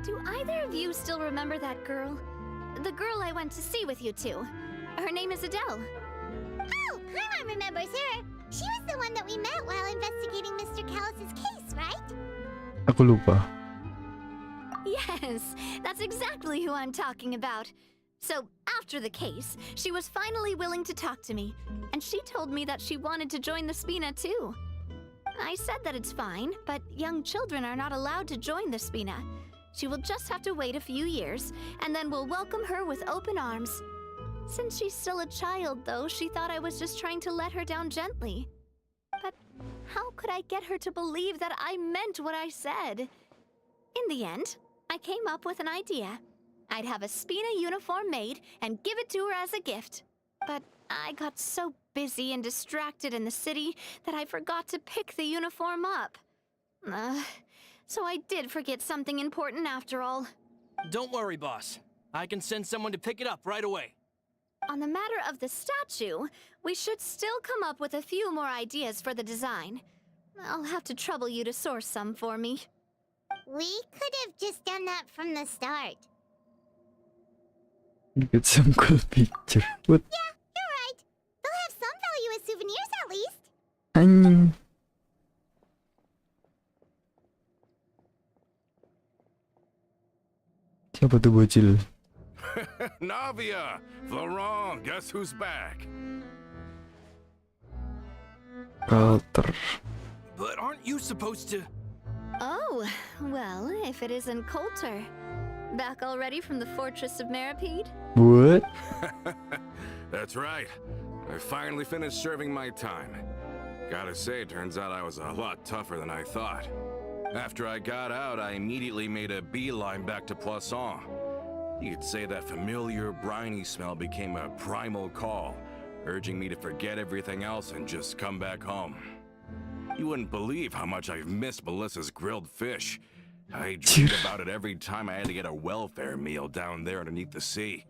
Do either of you still remember that girl? The girl I went to see with you two. Her name is Adele. Oh, Paimon remembers her. She was the one that we met while investigating Mr. Callus's case, right? Aku lupa. Yes, that's exactly who I'm talking about. So, after the case, she was finally willing to talk to me, and she told me that she wanted to join the Spina too. I said that it's fine, but young children are not allowed to join the Spina. She will just have to wait a few years, and then we'll welcome her with open arms. Since she's still a child, though, she thought I was just trying to let her down gently. But how could I get her to believe that I meant what I said? In the end, I came up with an idea. I'd have a Spina uniform made and give it to her as a gift. But I got so busy and distracted in the city that I forgot to pick the uniform up. So I did forget something important after all. Don't worry, boss. I can send someone to pick it up right away. On the matter of the statue, we should still come up with a few more ideas for the design. I'll have to trouble you to source some for me. We could have just done that from the start. Get some cool picture. What? Yeah, you're right. They'll have some value as souvenirs at least. Anjing. Siapa tuh bocil? Navia! Florent, guess who's back? Coulter. But aren't you supposed to... Oh, well, if it isn't Coulter. Back already from the Fortress of Meripede? What? That's right. I finally finished serving my time. Gotta say, turns out I was a lot tougher than I thought. After I got out, I immediately made a beeline back to Poisson. You could say that familiar, briny smell became a primal call, urging me to forget everything else and just come back home. You wouldn't believe how much I've missed Melissa's grilled fish. I dreamed about it every time I had to get a welfare meal down there underneath the sea.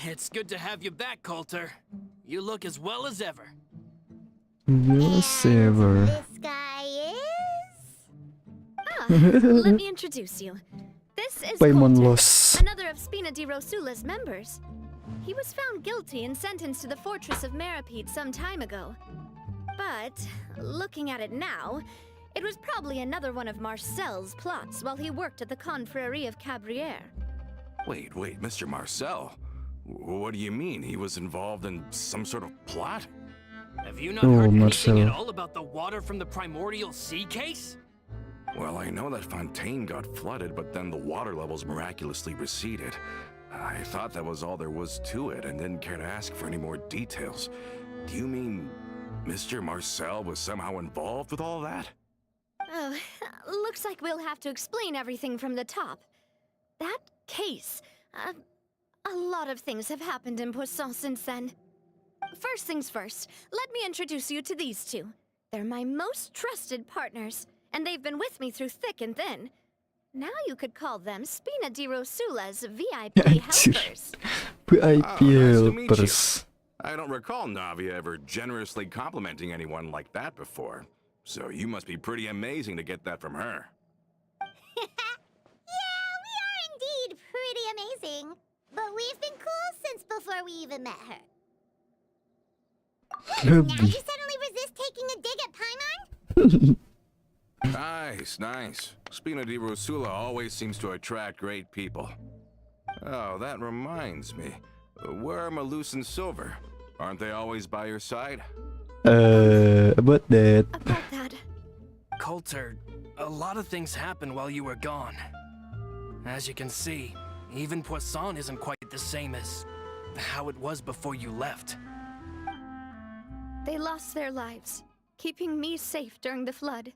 It's good to have you back, Coulter. You look as well as ever. Yes, ever. This guy is... Let me introduce you. This is Paimon Coulter, loss. another of Spina di Rosula's members. He was found guilty and sentenced to the Fortress of Meripede some time ago. But, looking at it now, it was probably another one of Marcel's plots while he worked at the Confrérie of Cabrières. Wait, Mr. Marcel? What do you mean? He was involved in some sort of plot? Have you not Oh, heard anything Marcel. at all about the water from the primordial sea case? Well, I know that Fontaine got flooded, but then the water levels miraculously receded. I thought that was all there was to it and didn't care to ask for any more details. Do you mean Mr. Marcel was somehow involved with all that? Oh, looks like we'll have to explain everything from the top. That case, a lot of things have happened in Poisson since then. First things first, let me introduce you to these two. They're my most trusted partners, and they've been with me through thick and thin. Now you could call them Spina di Rosula's VIP helpers. VIP nice to meet you. helpers. I don't recall Navia ever generously complimenting anyone like that before. So you must be pretty amazing to get that from her. Yeah, we are indeed pretty amazing. But we've been cool since before we even met her. Now Lebih. you suddenly resist taking a dig at Paimon? Nice. Spina di Rosula always seems to attract great people. Oh, that reminds me. Where are Malus and Silver? Aren't they always by your side? About that. About that, Coulter, a lot of things happened while you were gone. As you can see, even Poisson isn't quite the same as how it was before you left. they lost their lives, keeping me safe during the flood.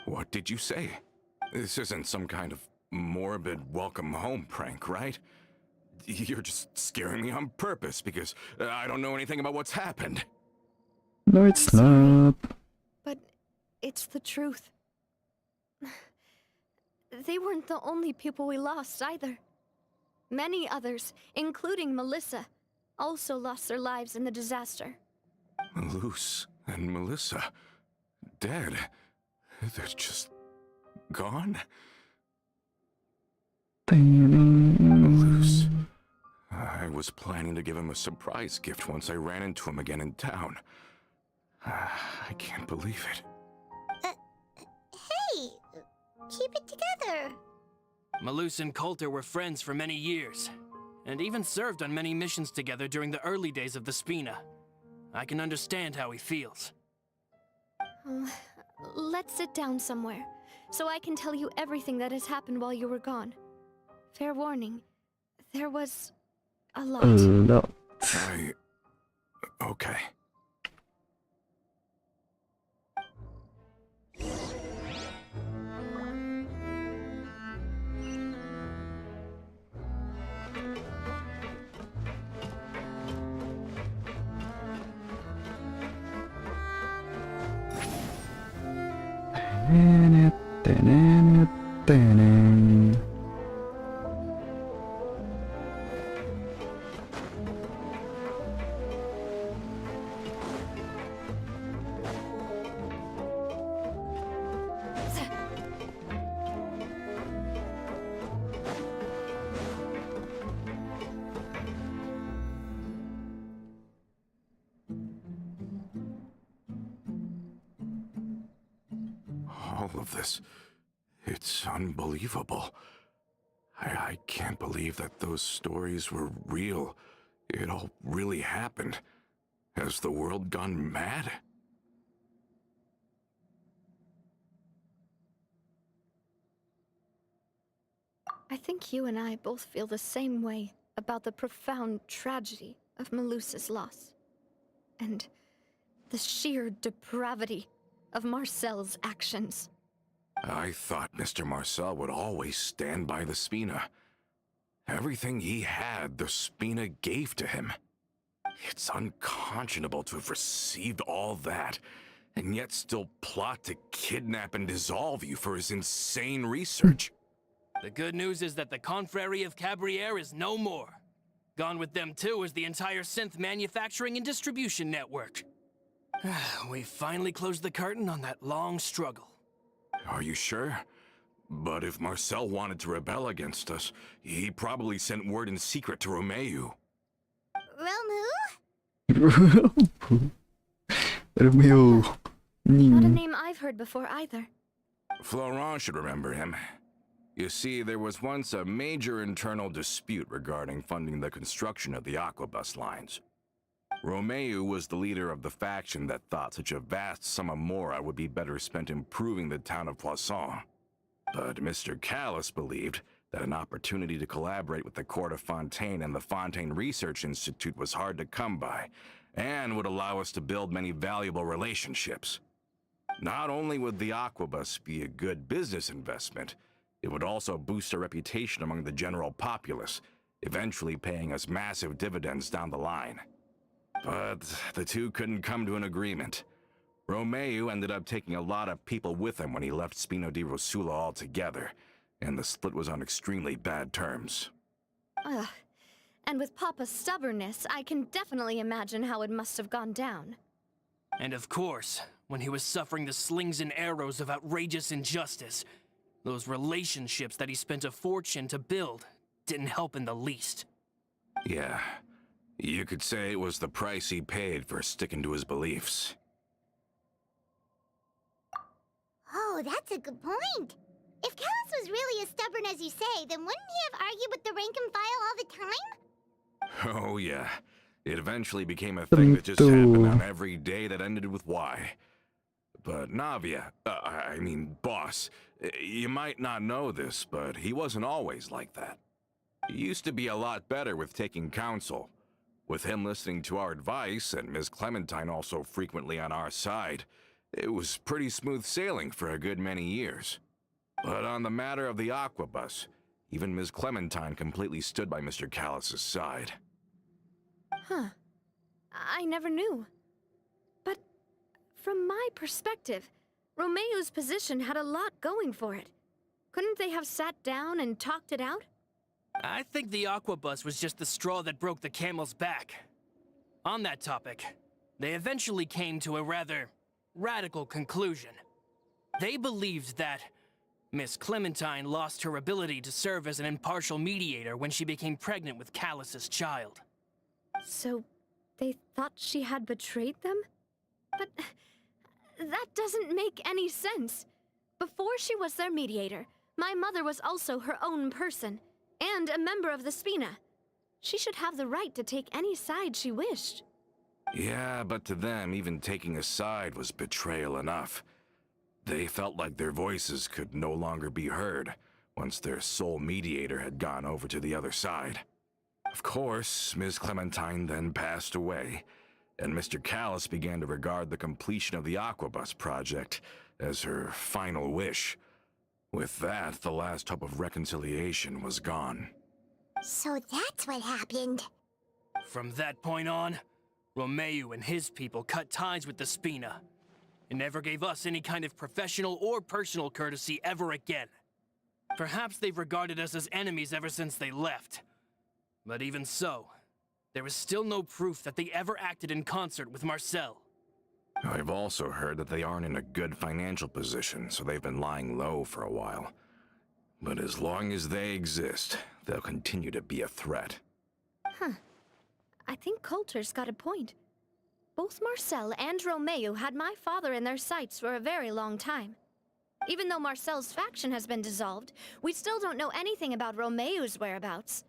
What did you say? This isn't some kind of morbid welcome home prank, right? You're just scaring me on purpose because I don't know anything about what's happened. No, it's not. But it's the truth. They weren't the only people we lost either. Many others, including Melissa, also lost their lives in the disaster. Malus and Melissa, dead. They're just gone? Malus. I was planning to give him a surprise gift once I ran into him again in town. I can't believe it. Hey, keep it together. Malus and Coulter were friends for many years, and even served on many missions together during the early days of the Spina. I can understand how he feels. Oh, let's sit down somewhere, so I can tell you everything that has happened while you were gone. Fair warning, there was a lot. A lot. Okay. All of this, it's unbelievable. I can't believe that those stories were real. It all really happened. Has the world gone mad? I think you and I both feel the same way about the profound tragedy of Melusa's loss. And the sheer depravity of Marcel's actions. I thought Mr. Marcel would always stand by the Spina. Everything he had, the Spina gave to him. It's unconscionable to have received all that, and yet still plot to kidnap and dissolve you for his insane research. The good news is that the Confrérie of Cabriere is no more. Gone with them too is the entire synth manufacturing and distribution network. We finally closed the curtain on that long struggle. Are you sure? But if Marcel wanted to rebel against us, he probably sent word in secret to Romeu. Romu? Romeo. Not a name I've heard before either. Florent should remember him. You see, there was once a major internal dispute regarding funding the construction of the aquabus lines. Romeu was the leader of the faction that thought such a vast sum of mora would be better spent improving the town of Poisson. But Mr. Callis believed that an opportunity to collaborate with the Court of Fontaine and the Fontaine Research Institute was hard to come by, and would allow us to build many valuable relationships. Not only would the aquabus be a good business investment, it would also boost our reputation among the general populace, eventually paying us massive dividends down the line. But the two couldn't come to an agreement. Romeu ended up taking a lot of people with him when he left Spino di Rosula altogether, and the split was on extremely bad terms. Ugh. And with Papa's stubbornness, I can definitely imagine how it must have gone down. And of course, when he was suffering the slings and arrows of outrageous injustice, those relationships that he spent a fortune to build didn't help in the least. Yeah, you could say it was the price he paid for sticking to his beliefs. Oh, that's a good point. If Callis was really as stubborn as you say, then wouldn't he have argued with the rank and file all the time? Oh yeah, it eventually became a thing that just happened on every day that ended with Y. But Navia, boss, you might not know this, but he wasn't always like that. He used to be a lot better with taking counsel. With him listening to our advice, and Ms. Clementine also frequently on our side, it was pretty smooth sailing for a good many years. But on the matter of the aquabus, even Ms. Clementine completely stood by Mr. Callis's side. Huh. I never knew. But from my perspective, Romeu's position had a lot going for it. Couldn't they have sat down and talked it out? I think the aquabus was just the straw that broke the camel's back. On that topic, they eventually came to a rather radical conclusion. They believed that Miss Clementine lost her ability to serve as an impartial mediator when she became pregnant with Callis's child. So, they thought she had betrayed them? But that doesn't make any sense. Before she was their mediator, my mother was also her own person, and a member of the Spina. She should have the right to take any side she wished. Yeah, but to them, even taking a side was betrayal enough. They felt like their voices could no longer be heard once their sole mediator had gone over to the other side. Of course, Ms. Clementine then passed away, and Mr. Callis began to regard the completion of the aquabus project as her final wish. With that, the last hope of reconciliation was gone. So that's what happened. From that point on, Romeu and his people cut ties with the Spina, and never gave us any kind of professional or personal courtesy ever again. Perhaps they've regarded us as enemies ever since they left. But even so, there is still no proof that they ever acted in concert with Marcel. I've also heard that they aren't in a good financial position, so they've been lying low for a while. But as long as they exist, they'll continue to be a threat. Huh. I think Coulter's got a point. Both Marcel and Romeu had my father in their sights for a very long time. Even though Marcel's faction has been dissolved, we still don't know anything about Romeu's whereabouts.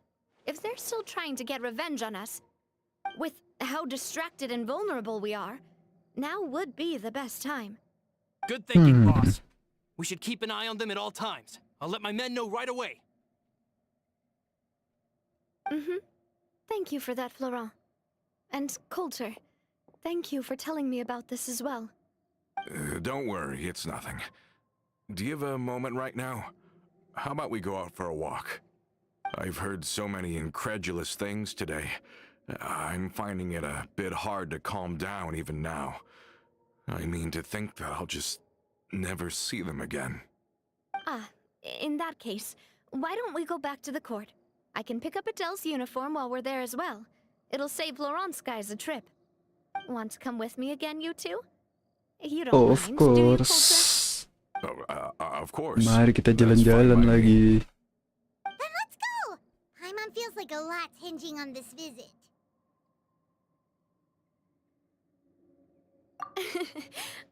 If they're still trying to get revenge on us, with how distracted and vulnerable we are, now would be the best time. Good thinking, boss. We should keep an eye on them at all times. I'll let my men know right away. Thank you for that, Florent. And Coulter, thank you for telling me about this as well. Don't worry, it's nothing. Do you have a moment right now? How about we go out for a walk? I've heard so many incredulous things today. I'm finding it a bit hard to calm down even now. I mean, to think that I'll just never see them again. Ah, in that case, why don't we go back to the court? I can pick up Adele's uniform while we're there as well. It'll save Laurent's guys a trip. Want to come with me again, you two? You don't Of mind, do you, Coulter? course. Of course. Mari kita That's fine jalan-jalan by me. lagi. Then let's go! Paimon feels like a lot's hinging on this visit.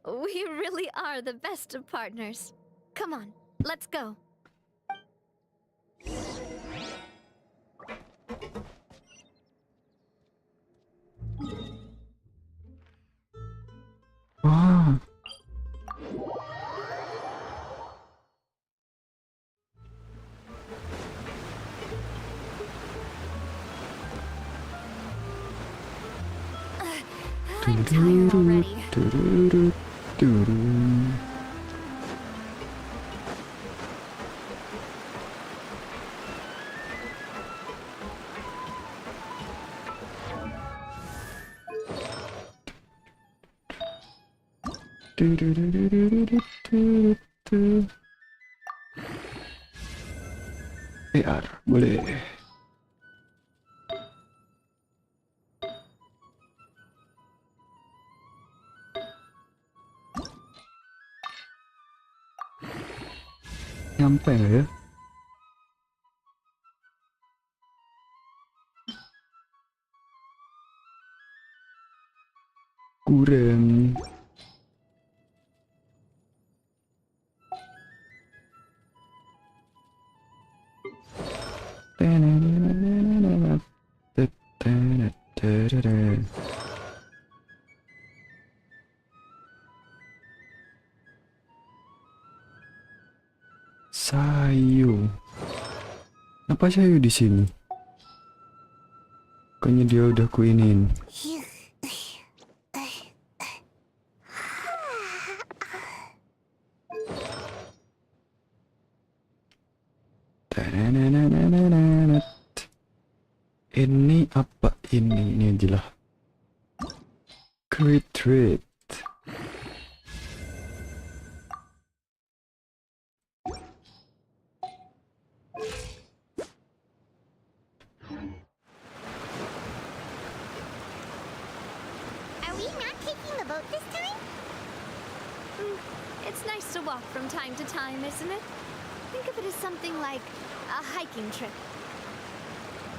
We really are the best of partners. Come on, let's go. I'm tired already. AR, boleh. Nyampe nggak ya? Kurang. Sayu. Apa Sayu di sini? Kayaknya dia udah kuinin. Ini apa ini? Ini aja lah. Great treat. Are we not taking the boat this time? It's nice to walk from time to time, isn't it? Think of it as something like a hiking trip.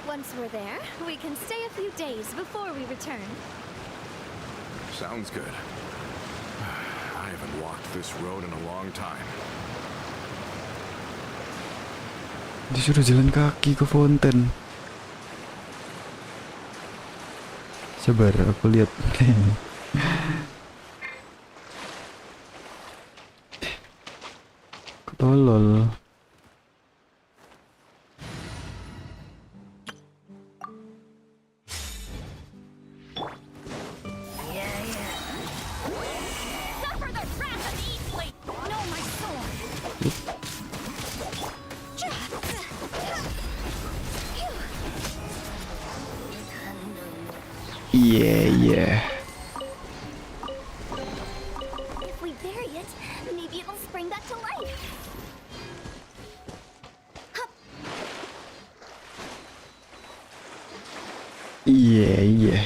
Once we're there, we can stay a few days before we return. Sounds good. I haven't walked this road in a long time. Disuruh jalan kaki ke fonten. Sabar, aku lihat. Ketolol. Suffer the wrath of Eastleigh! No, my sword! Yeah. If we bury it, maybe it'll spring back to life. Yeah.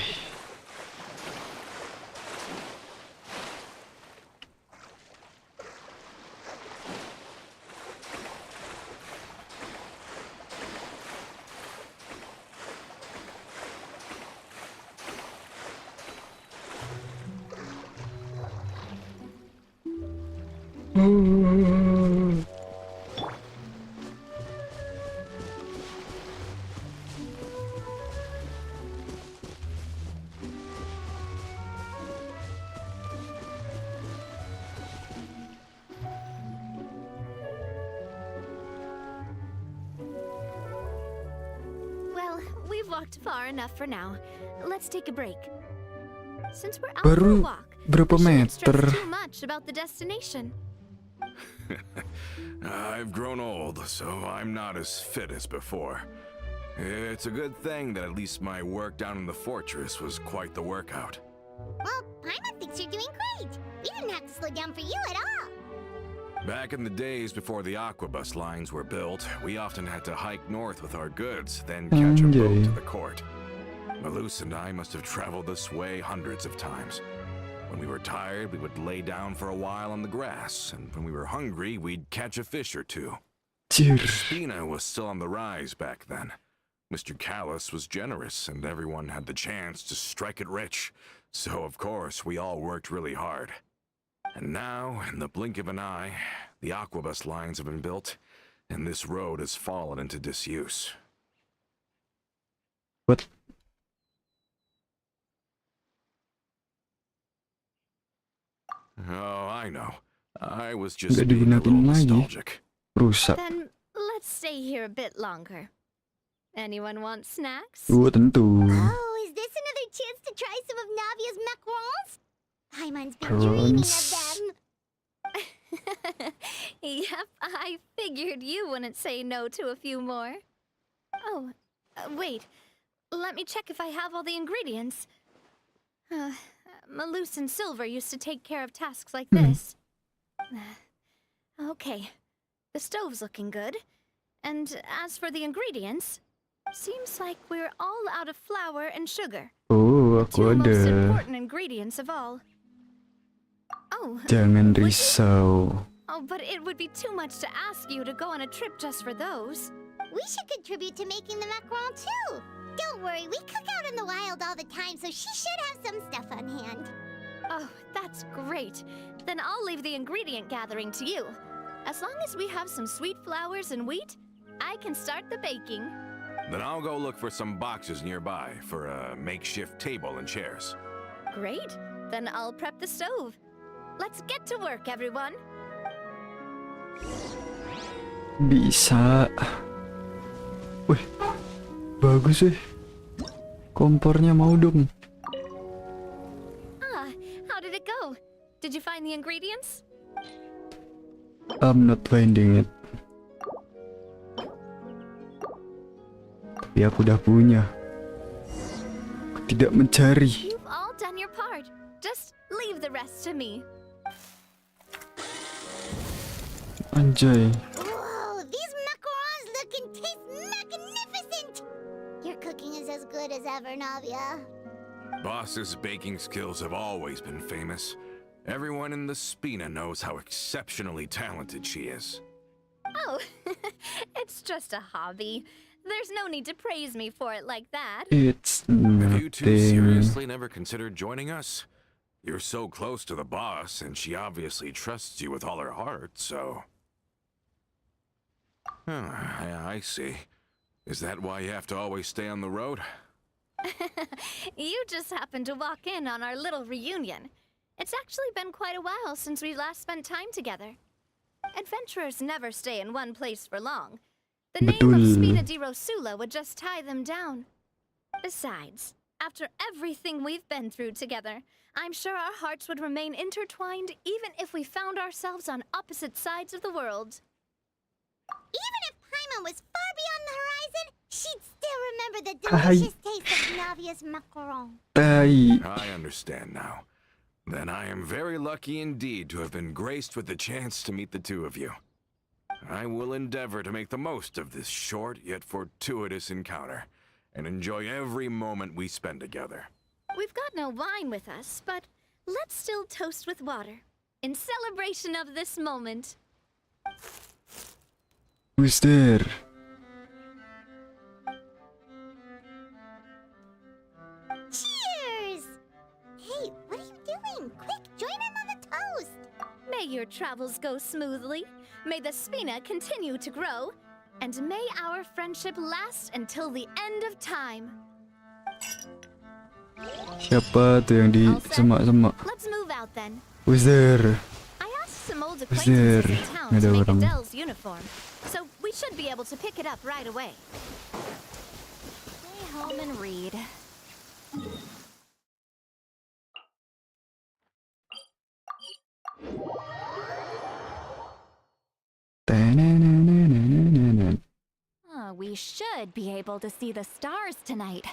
Well, we've walked far enough for now. Let's take a break. Since we're out Baru for a walk, berapa we shouldn't stress meter? too much about the destination. I've grown old, so I'm not as fit as before. It's a good thing that at least my work down in the fortress was quite the workout. Well, Paimon thinks you're doing great. We didn't have to slow down for you at all. Back in the days before the aquabus lines were built, we often had to hike north with our goods, then catch a boat to the court. Malus and I must have traveled this way hundreds of times. When we were tired, we would lay down for a while on the grass, and when we were hungry, we'd catch a fish or two. Cheer. The Spina was still on the rise back then. Mr. Callus was generous, and everyone had the chance to strike it rich. So, of course, we all worked really hard. And now, in the blink of an eye, the aquabus lines have been built, and this road has fallen into disuse. What? Oh, I know. I was just Nggak being a little digunain lagi. nostalgic. Rusak. Then let's stay here a bit longer. Anyone want snacks? Tentu. Oh, is this another chance to try some of Navia's macarons? Paimon's been dreaming of them. Yep, I figured you wouldn't say no to a few more. Oh, wait. Let me check if I have all the ingredients. Malus and Silver used to take care of tasks like this. Okay, the stove's looking good. And as for the ingredients, seems like we're all out of flour and sugar. Oh, The two aku most ada. important ingredients of all. Oh, Jangan would you- risau. Oh, but it would be too much to ask you to go on a trip just for those. We should contribute to making the macaron too. Don't worry, we cook out in the wild all the time, so she should have some stuff on hand. Oh, that's great. Then I'll leave the ingredient gathering to you. As long as we have some sweet flours and wheat, I can start the baking. Then I'll go look for some boxes nearby for a makeshift table and chairs. Great. Then I'll prep the stove. Let's get to work, everyone. Bisa. Wih, bagus sih. Kompornya mau dong. Ah, how did it go? Did you find the ingredients? I'm not finding it. Tapi aku udah punya. Aku tidak mencari. You've all done your part. Just leave the rest to me. Anjay. Whoa, these macarons look and taste magnificent! Your cooking is as good as ever, Navia. Boss's baking skills have always been famous. Everyone in the Spina knows how exceptionally talented she is. Oh, it's just a hobby. There's no need to praise me for it like that. It's Have you two nothing. seriously never considered joining us? You're so close to the boss, and she obviously trusts you with all her heart, so... I see. Is that why you have to always stay on the road? You just happened to walk in on our little reunion. It's actually been quite a while since we last spent time together. Adventurers never stay in one place for long. The name of Betul. Spina di Rosula would just tie them down. Besides, after everything we've been through together, I'm sure our hearts would remain intertwined even if we found ourselves on opposite sides of the world. Even if Paimon was far beyond the horizon, she'd still remember the Ay. delicious taste of Navia's macaron. Tai. I understand now. Then I am very lucky indeed to have been graced with the chance to meet the two of you. I will endeavor to make the most of this short yet fortuitous encounter, and enjoy every moment we spend together. We've got no wine with us, but let's still toast with water in celebration of this moment. Who's there? Cheers! Hey, what are you doing? Quick, join in on the toast! May your travels go smoothly, may the Spina continue to grow, and may our friendship last until the end of time. Siapa tuh yang di All set? semak-semak? Let's move out then. Who's there? I asked some old Who's acquaintances there? in town Ada to make orang. Adele's uniform, so we should be able to pick it up right away. Stay home and read. Ta-na-na-na-na-na-na. We should be able to see the stars tonight.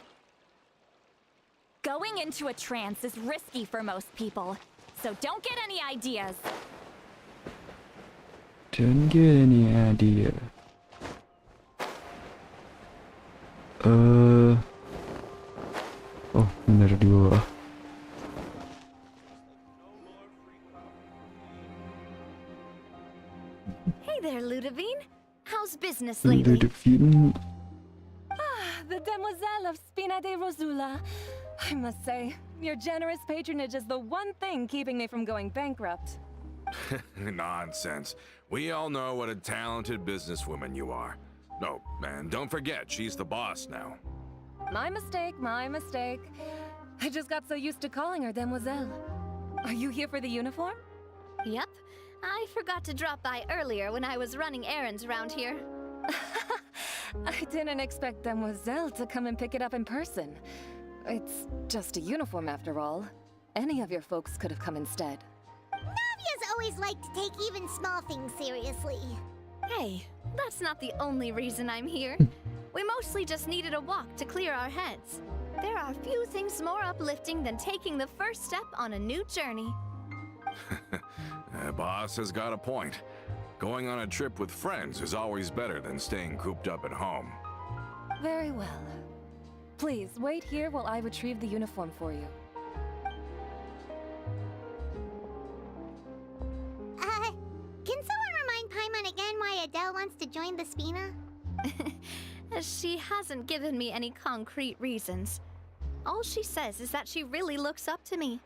Going into a trance is risky for most people, so don't get any ideas. Don't get any idea. Oh, benar di bawah. Hey there, Ludovine. How's business lately? Ludovine. The Demoiselle of Spina de Rosula. I must say, your generous patronage is the one thing keeping me from going bankrupt. Nonsense. We all know what a talented businesswoman you are. No, and don't forget, she's the boss now. My mistake, my mistake. I just got so used to calling her Demoiselle. Are you here for the uniform? Yep. I forgot to drop by earlier when I was running errands around here. I didn't expect Demoiselle to come and pick it up in person. It's just a uniform after all. Any of your folks could have come instead. Navia's always liked to take even small things seriously. Hey, that's not the only reason I'm here. We mostly just needed a walk to clear our heads. There are few things more uplifting than taking the first step on a new journey. Boss has got a point. Going on a trip with friends is always better than staying cooped up at home. Very well. Please, wait here while I retrieve the uniform for you. Can someone remind Paimon again why Adele wants to join the Spina? She hasn't given me any concrete reasons. All she says is that she really looks up to me.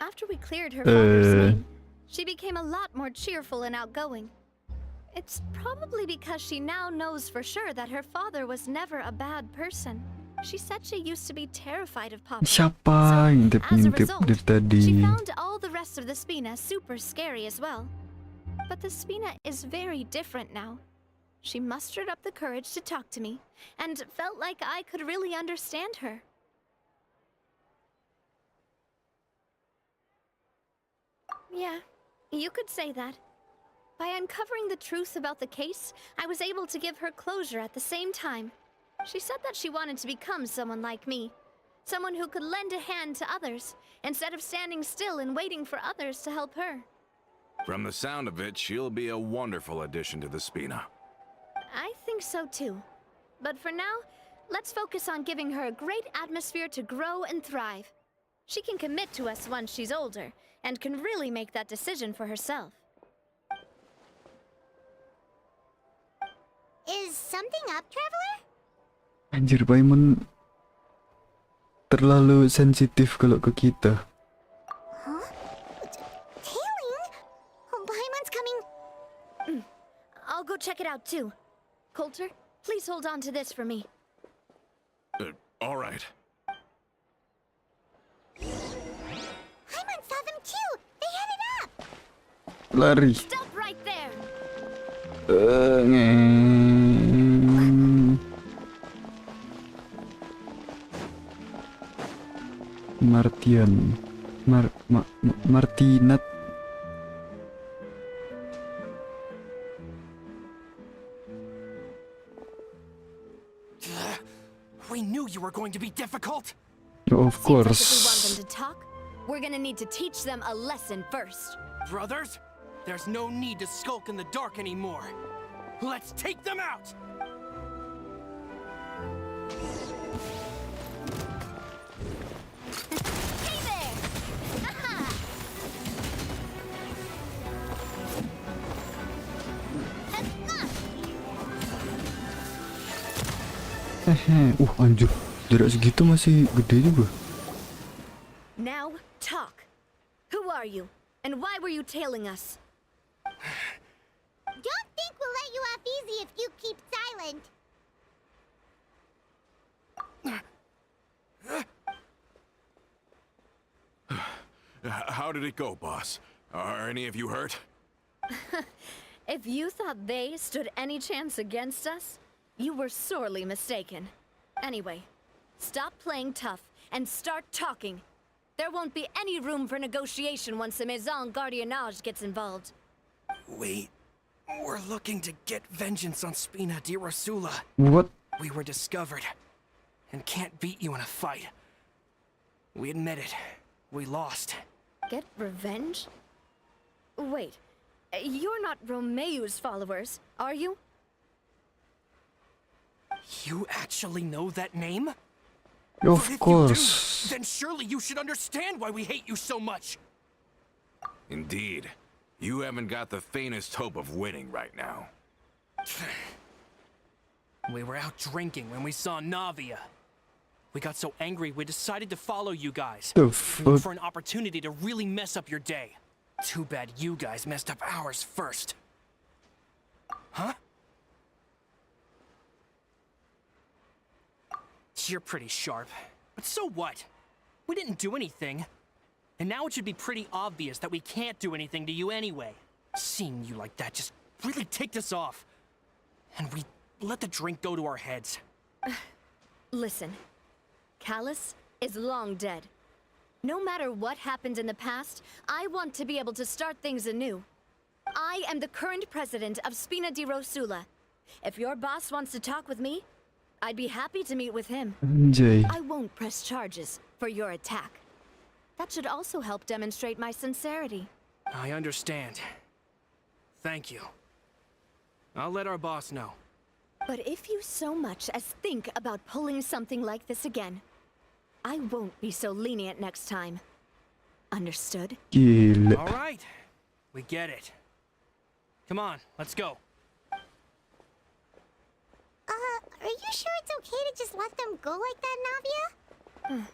After we cleared her father's name, she became a lot more cheerful and outgoing. It's probably because she now knows for sure that her father was never a bad person. She said she used to be terrified of Papa. Siapa yang As a intip-intip result, dari tadi? she found all the rest of the Spina super scary as well. But the Spina is very different now. She mustered up the courage to talk to me, and felt like I could really understand her. Yeah, you could say that. By uncovering the truth about the case, I was able to give her closure at the same time. She said that she wanted to become someone like me. Someone who could lend a hand to others, instead of standing still and waiting for others to help her. From the sound of it, she'll be a wonderful addition to the Spina. I think so too. But for now, let's focus on giving her a great atmosphere to grow and thrive. She can commit to us once she's older, and can really make that decision for herself. Is something up, Traveler? Anjir, Paimon terlalu sensitif kalau ke kita. Huh? Tailing? Oh, Paimon's coming. I'll go check it out too. Coulter, please hold on to this for me. All right. Paimon saw them too. They headed up. Lari. Stop right there! Martian. Martinat. We knew you were going to be difficult. Of Seems like if we want course. them to talk, we're gonna need to teach them a lesson first. Brothers, there's no need to skulk in the dark anymore. Let's take them out! Hey there! Aha! Anjir. Jarak segitu masih gede juga. Now, talk. Who are you? And why were you tailing us? Don't think we'll let you off easy if you keep silent. How did it go, boss? Are any of you hurt? If you thought they stood any chance against us, you were sorely mistaken. Anyway, stop playing tough and start talking. There won't be any room for negotiation once the Maison Gardiennage gets involved. We're looking to get vengeance on Spina di Rosula. What? We were discovered and can't beat you in a fight. We admit it. We lost. Get revenge? Wait, you're not Romeu's followers, are you? You actually know that name? Of But if course. you do, then surely you should understand why we hate you so much. Indeed. You haven't got the faintest hope of winning right now. We were out drinking when we saw Navia. We got so angry we decided to follow you guys. The Look fuck? for an opportunity to really mess up your day. Too bad you guys messed up ours first. Huh? You're pretty sharp. But so what? We didn't do anything. And now it should be pretty obvious that we can't do anything to you anyway. Seeing you like that just really ticked us off. And we let the drink go to our heads. Listen, Callus, is long dead. No matter what happened in the past, I want to be able to start things anew. I am the current president of Spina di Rosula. If your boss wants to talk with me, I'd be happy to meet with him. Anjay. I won't press charges for your attack. That should also help demonstrate my sincerity. I understand. Thank you. I'll let our boss know. But if you so much as think about pulling something like this again, I won't be so lenient next time. Understood? Gila. All right. We get it. Come on, let's go. Are you sure it's okay to just let them go like that, Navia?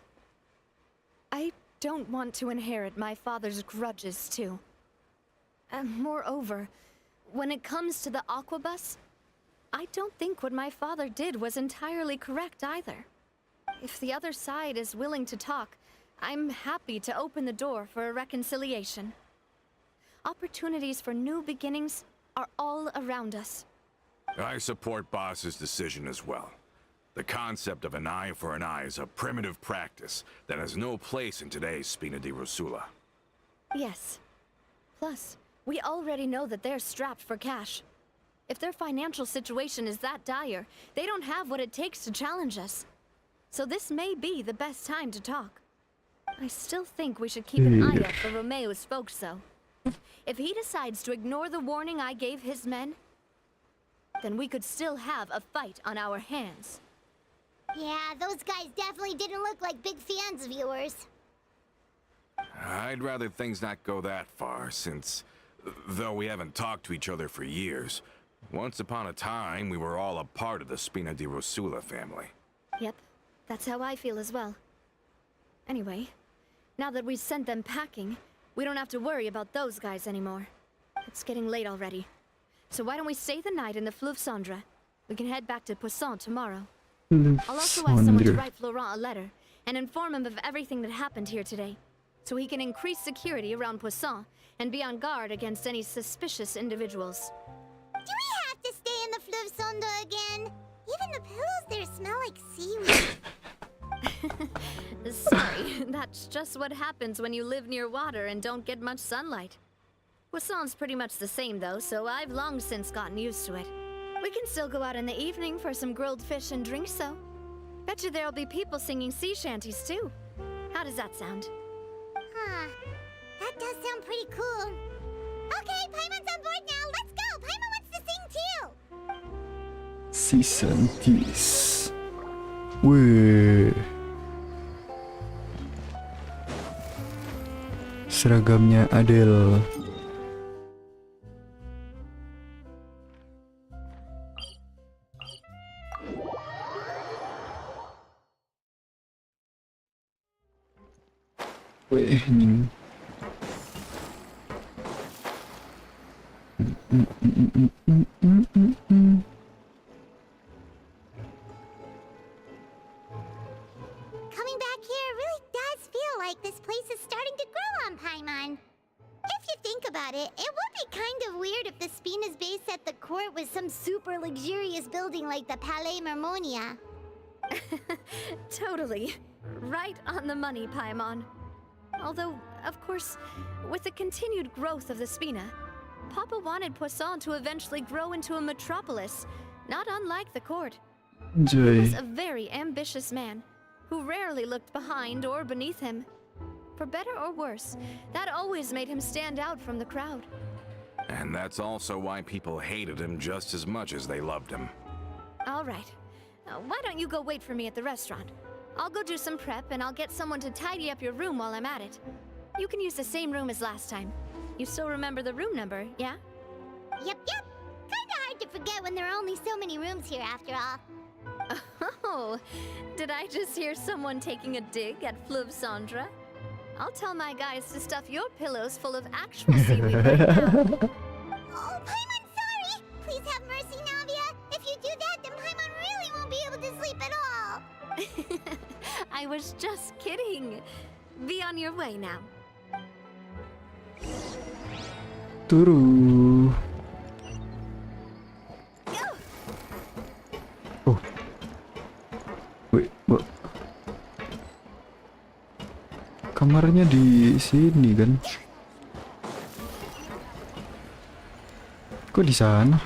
I don't want to inherit my father's grudges, too. Moreover, when it comes to the Aquabus, I don't think what my father did was entirely correct either. If the other side is willing to talk, I'm happy to open the door for a reconciliation. Opportunities for new beginnings are all around us. I support Boss's decision as well. The concept of an eye for an eye is a primitive practice that has no place in today's Spina di Rosula. Yes. Plus, we already know that they're strapped for cash. If their financial situation is that dire, they don't have what it takes to challenge us. So this may be the best time to talk. I still think we should keep an eye out for Romeo's folks, though. If he decides to ignore the warning I gave his men, then we could still have a fight on our hands. Yeah, those guys definitely didn't look like big fans of yours. I'd rather things not go that far, since, though we haven't talked to each other for years, once upon a time we were all a part of the Spina di Rosula family. Yep, that's how I feel as well. Anyway, now that we've sent them packing, we don't have to worry about those guys anymore. It's getting late already. So why don't we stay the night in the Fleuve Cendre? We can head back to Poisson tomorrow. I'll also ask someone to write Florent a letter and inform him of everything that happened here today, so he can increase security around Poisson and be on guard against any suspicious individuals. Do we have to stay in the Fleuve Cendre again? Even the pillows there smell like seaweed. Sorry, that's just what happens when you live near water and don't get much sunlight. Poisson's pretty much the same though, so I've long since gotten used to it. We can still go out in the evening for some grilled fish and drinks, though. Bet you there'll be people singing sea shanties too. How does that sound? Huh. That does sound pretty cool. Okay, Paimon's on board now. Let's go. Paimon wants to sing too. Sea shanties. Wih. Seragamnya Adele. Wih, ini. Coming back here really does feel like this place is starting to grow on Paimon. If you think about it, it would be kind of weird if the Spina's base at the court was some super luxurious building like the Palais Marmonia. Totally. Right on the money, Paimon. Although, of course, with the continued growth of the Spina, Papa wanted Poisson to eventually grow into a metropolis, not unlike the court. He was Joy. a very ambitious man, who rarely looked behind or beneath him. For better or worse, that always made him stand out from the crowd. And that's also why people hated him just as much as they loved him. All right. Why don't you go wait for me at the restaurant? I'll go do some prep and I'll get someone to tidy up your room while I'm at it. You can use the same room as last time. You still remember the room number, yeah? Yep. Kinda hard to forget when there are only so many rooms here after all. Oh, did I just hear someone taking a dig at Fleuve Cendre? I'll tell my guys to stuff your pillows full of actual seaweed right now. Oh, Paimon, sorry! Please have mercy, Navia. If you do that, then Paimon really won't be able to sleep at all. I was just kidding. Be on your way now. Turu. Oh. Wait, what? Kamarnya di sini kan? Kok di sana?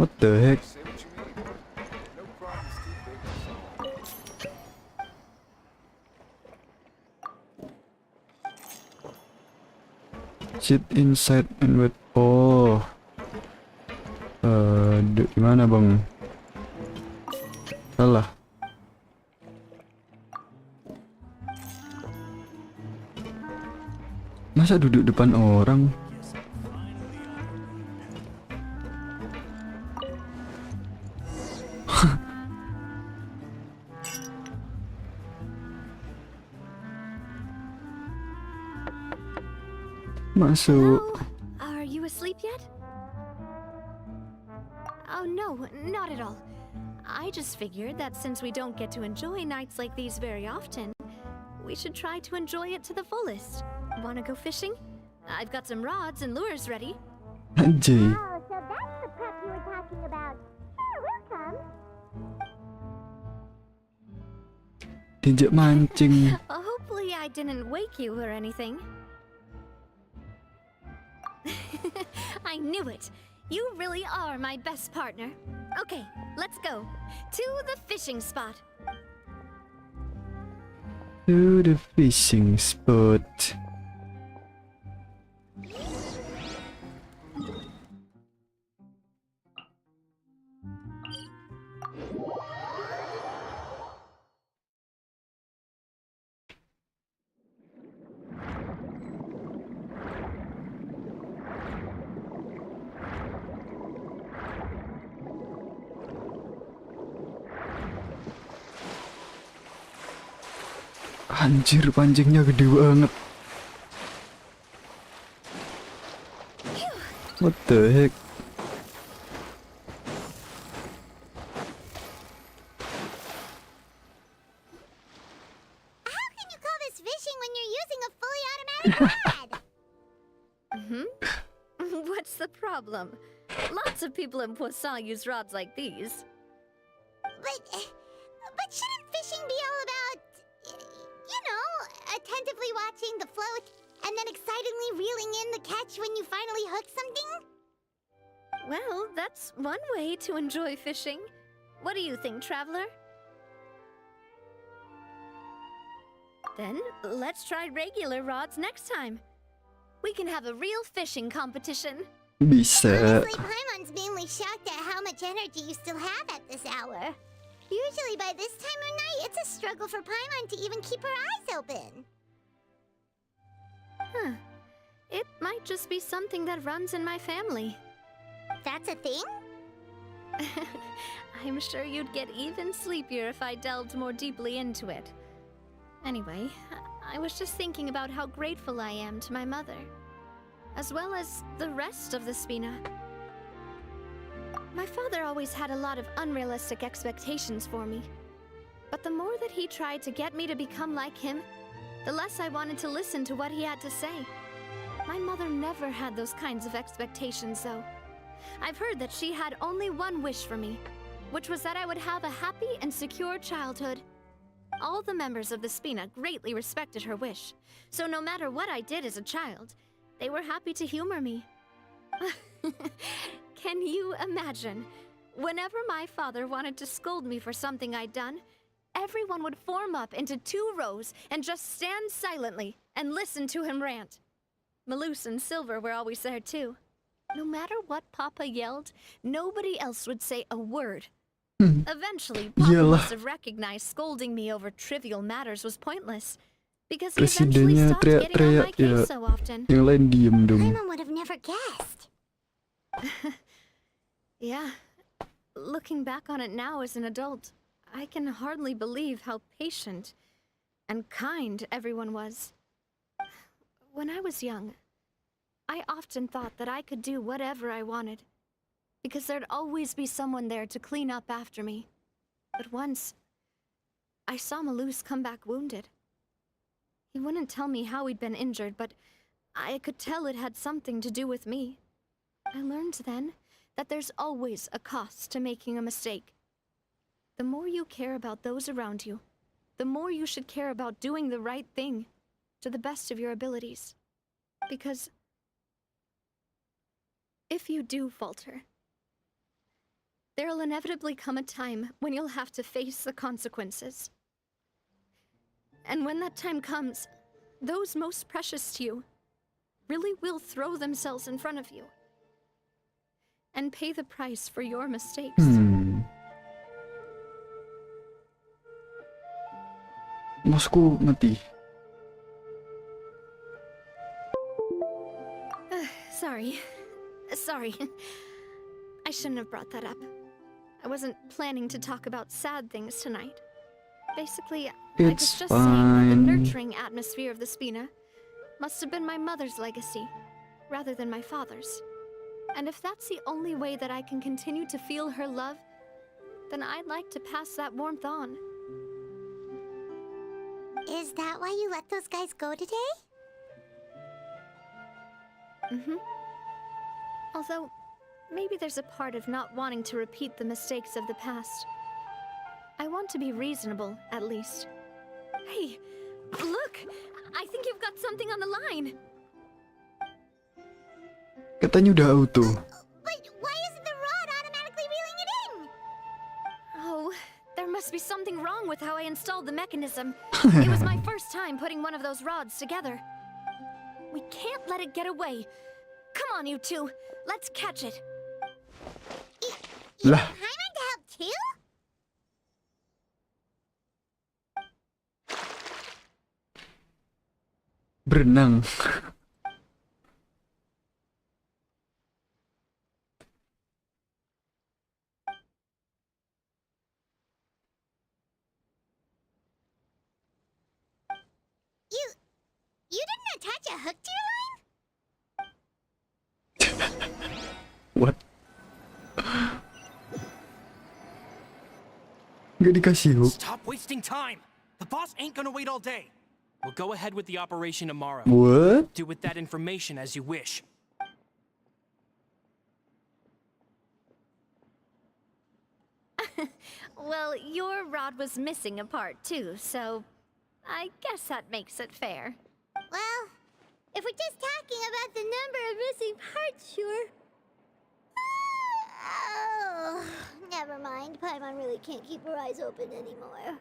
What the heck? Sit inside and wait. Oh, di mana bang? Salah. Masa duduk depan orang? Masuk. Hello? Are you asleep yet? Oh no, not at all. I just figured that since we don't get to enjoy nights like these very often, we should try to enjoy it to the fullest. Wanna go fishing? I've got some rods and lures ready. Anjay. Oh, so that's the prep you were talking about. Sure, we'll come. Diajak mancing. Hopefully I didn't wake you or anything. I knew it. You really are my best partner. Okay, let's go. To the fishing spot. To the fishing spot. Anjir, pancingnya gede banget. What the heck? How can you call this fishing when you're using a fully automatic rod? What's the problem? Lots of people in Poisson use rods like these. But shouldn't fishing be all about, you know, attentively watching the float and then excitedly reeling in the catch when you finally hook something? Well, that's one way to enjoy fishing. What do you think, traveler? Then let's try regular rods next time. We can have a real fishing competition. Bisa. Honestly, Paimon's mainly shocked at how much energy you still have at this hour. Usually by this time of night, it's a struggle for Paimon to even keep her eyes open. Huh. It might just be something that runs in my family. That's a thing? I'm sure you'd get even sleepier if I delved more deeply into it. Anyway, I was just thinking about how grateful I am to my mother, as well as the rest of the Spina. My father always had a lot of unrealistic expectations for me. But the more that he tried to get me to become like him, the less I wanted to listen to what he had to say. My mother never had those kinds of expectations, though. I've heard that she had only one wish for me, which was that I would have a happy and secure childhood. All the members of the Spina greatly respected her wish, so no matter what I did as a child, they were happy to humor me. Can you imagine? Whenever my father wanted to scold me for something I'd done, everyone would form up into 2 rows and just stand silently and listen to him rant. Malouse and Silver were always there too. No matter what Papa yelled, nobody else would say a word. Eventually, Papa must have recognized scolding me over trivial matters was pointless, because he eventually Presidennya stopped getting on my teriak-teriak ya. case so often. Yang lain diem dong. Paimon would have never guessed. Yeah. Looking back on it now as an adult, I can hardly believe how patient and kind everyone was. When I was young, I often thought that I could do whatever I wanted, because there'd always be someone there to clean up after me. But once, I saw Malouse come back wounded. He wouldn't tell me how he'd been injured, but I could tell it had something to do with me. I learned then that there's always a cost to making a mistake. The more you care about those around you, the more you should care about doing the right thing to the best of your abilities. Because if you do falter, there'll inevitably come a time when you'll have to face the consequences. And when that time comes, those most precious to you really will throw themselves in front of you and pay the price for your mistakes. Masku mati. Sorry. I shouldn't have brought that up. I wasn't planning to talk about sad things tonight. Basically, I was It's just saying that the fine. nurturing atmosphere of the Spina must have been my mother's legacy, rather than my father's. And if that's the only way that I can continue to feel her love, then I'd like to pass that warmth on. Is that why you let those guys go today? Although, maybe there's a part of not wanting to repeat the mistakes of the past. I want to be reasonable, at least. Hey, look! I think you've got something on the line! Katanya udah auto. But why isn't the rod automatically reeling it in? Oh, there must be something wrong with how I installed the mechanism. It was my first time putting one of those rods together. We can't let it get away. Come on, you two. Let's catch it. You Lah. want Paimon to help too? Berenang. You didn't attach a hook to your line? What? Gak dikasih hook. Stop wasting time! The boss ain't gonna wait all day. We'll go ahead with the operation tomorrow. What? Do with that information as you wish. Well, your rod was missing a part too, so I guess that makes it fair. Well, if we're just talking about the number of missing parts, sure. Oh, never mind. Paimon really can't keep her eyes open anymore.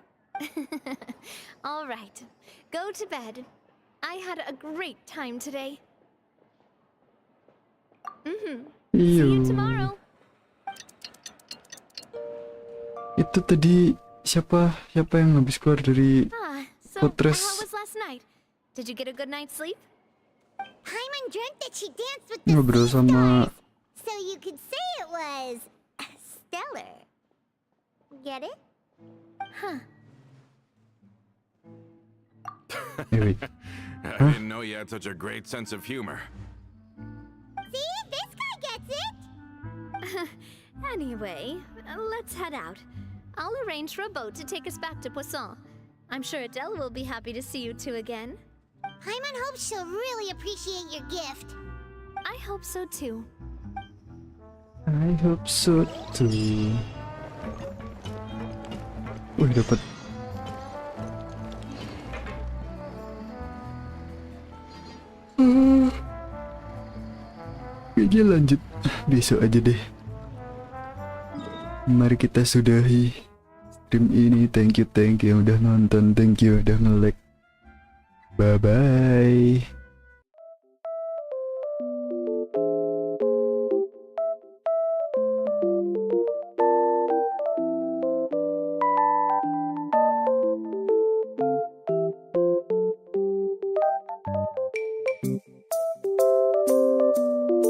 All right, go to bed. I had a great time today. See you tomorrow. Itu tadi siapa yang habis keluar dari So Fortress. how was last night? Did you get a good night's sleep? Paimon dreamt that she danced with the ngobrol sea sama stars, so you could say it was stellar. Get it? wait. I didn't know you had such a great sense of humor. See, this guy gets it. Anyway, let's head out. I'll arrange for a boat to take us back to Poisson. I'm sure Adele will be happy to see you two again. Paimon hopes she'll really appreciate your gift. I hope so too. I hope so too. Wih, dapat. Kayaknya lanjut besok aja deh. Mari kita sudahi stream ini. Thank you yang udah nonton, thank you udah nge-like. Bye bye.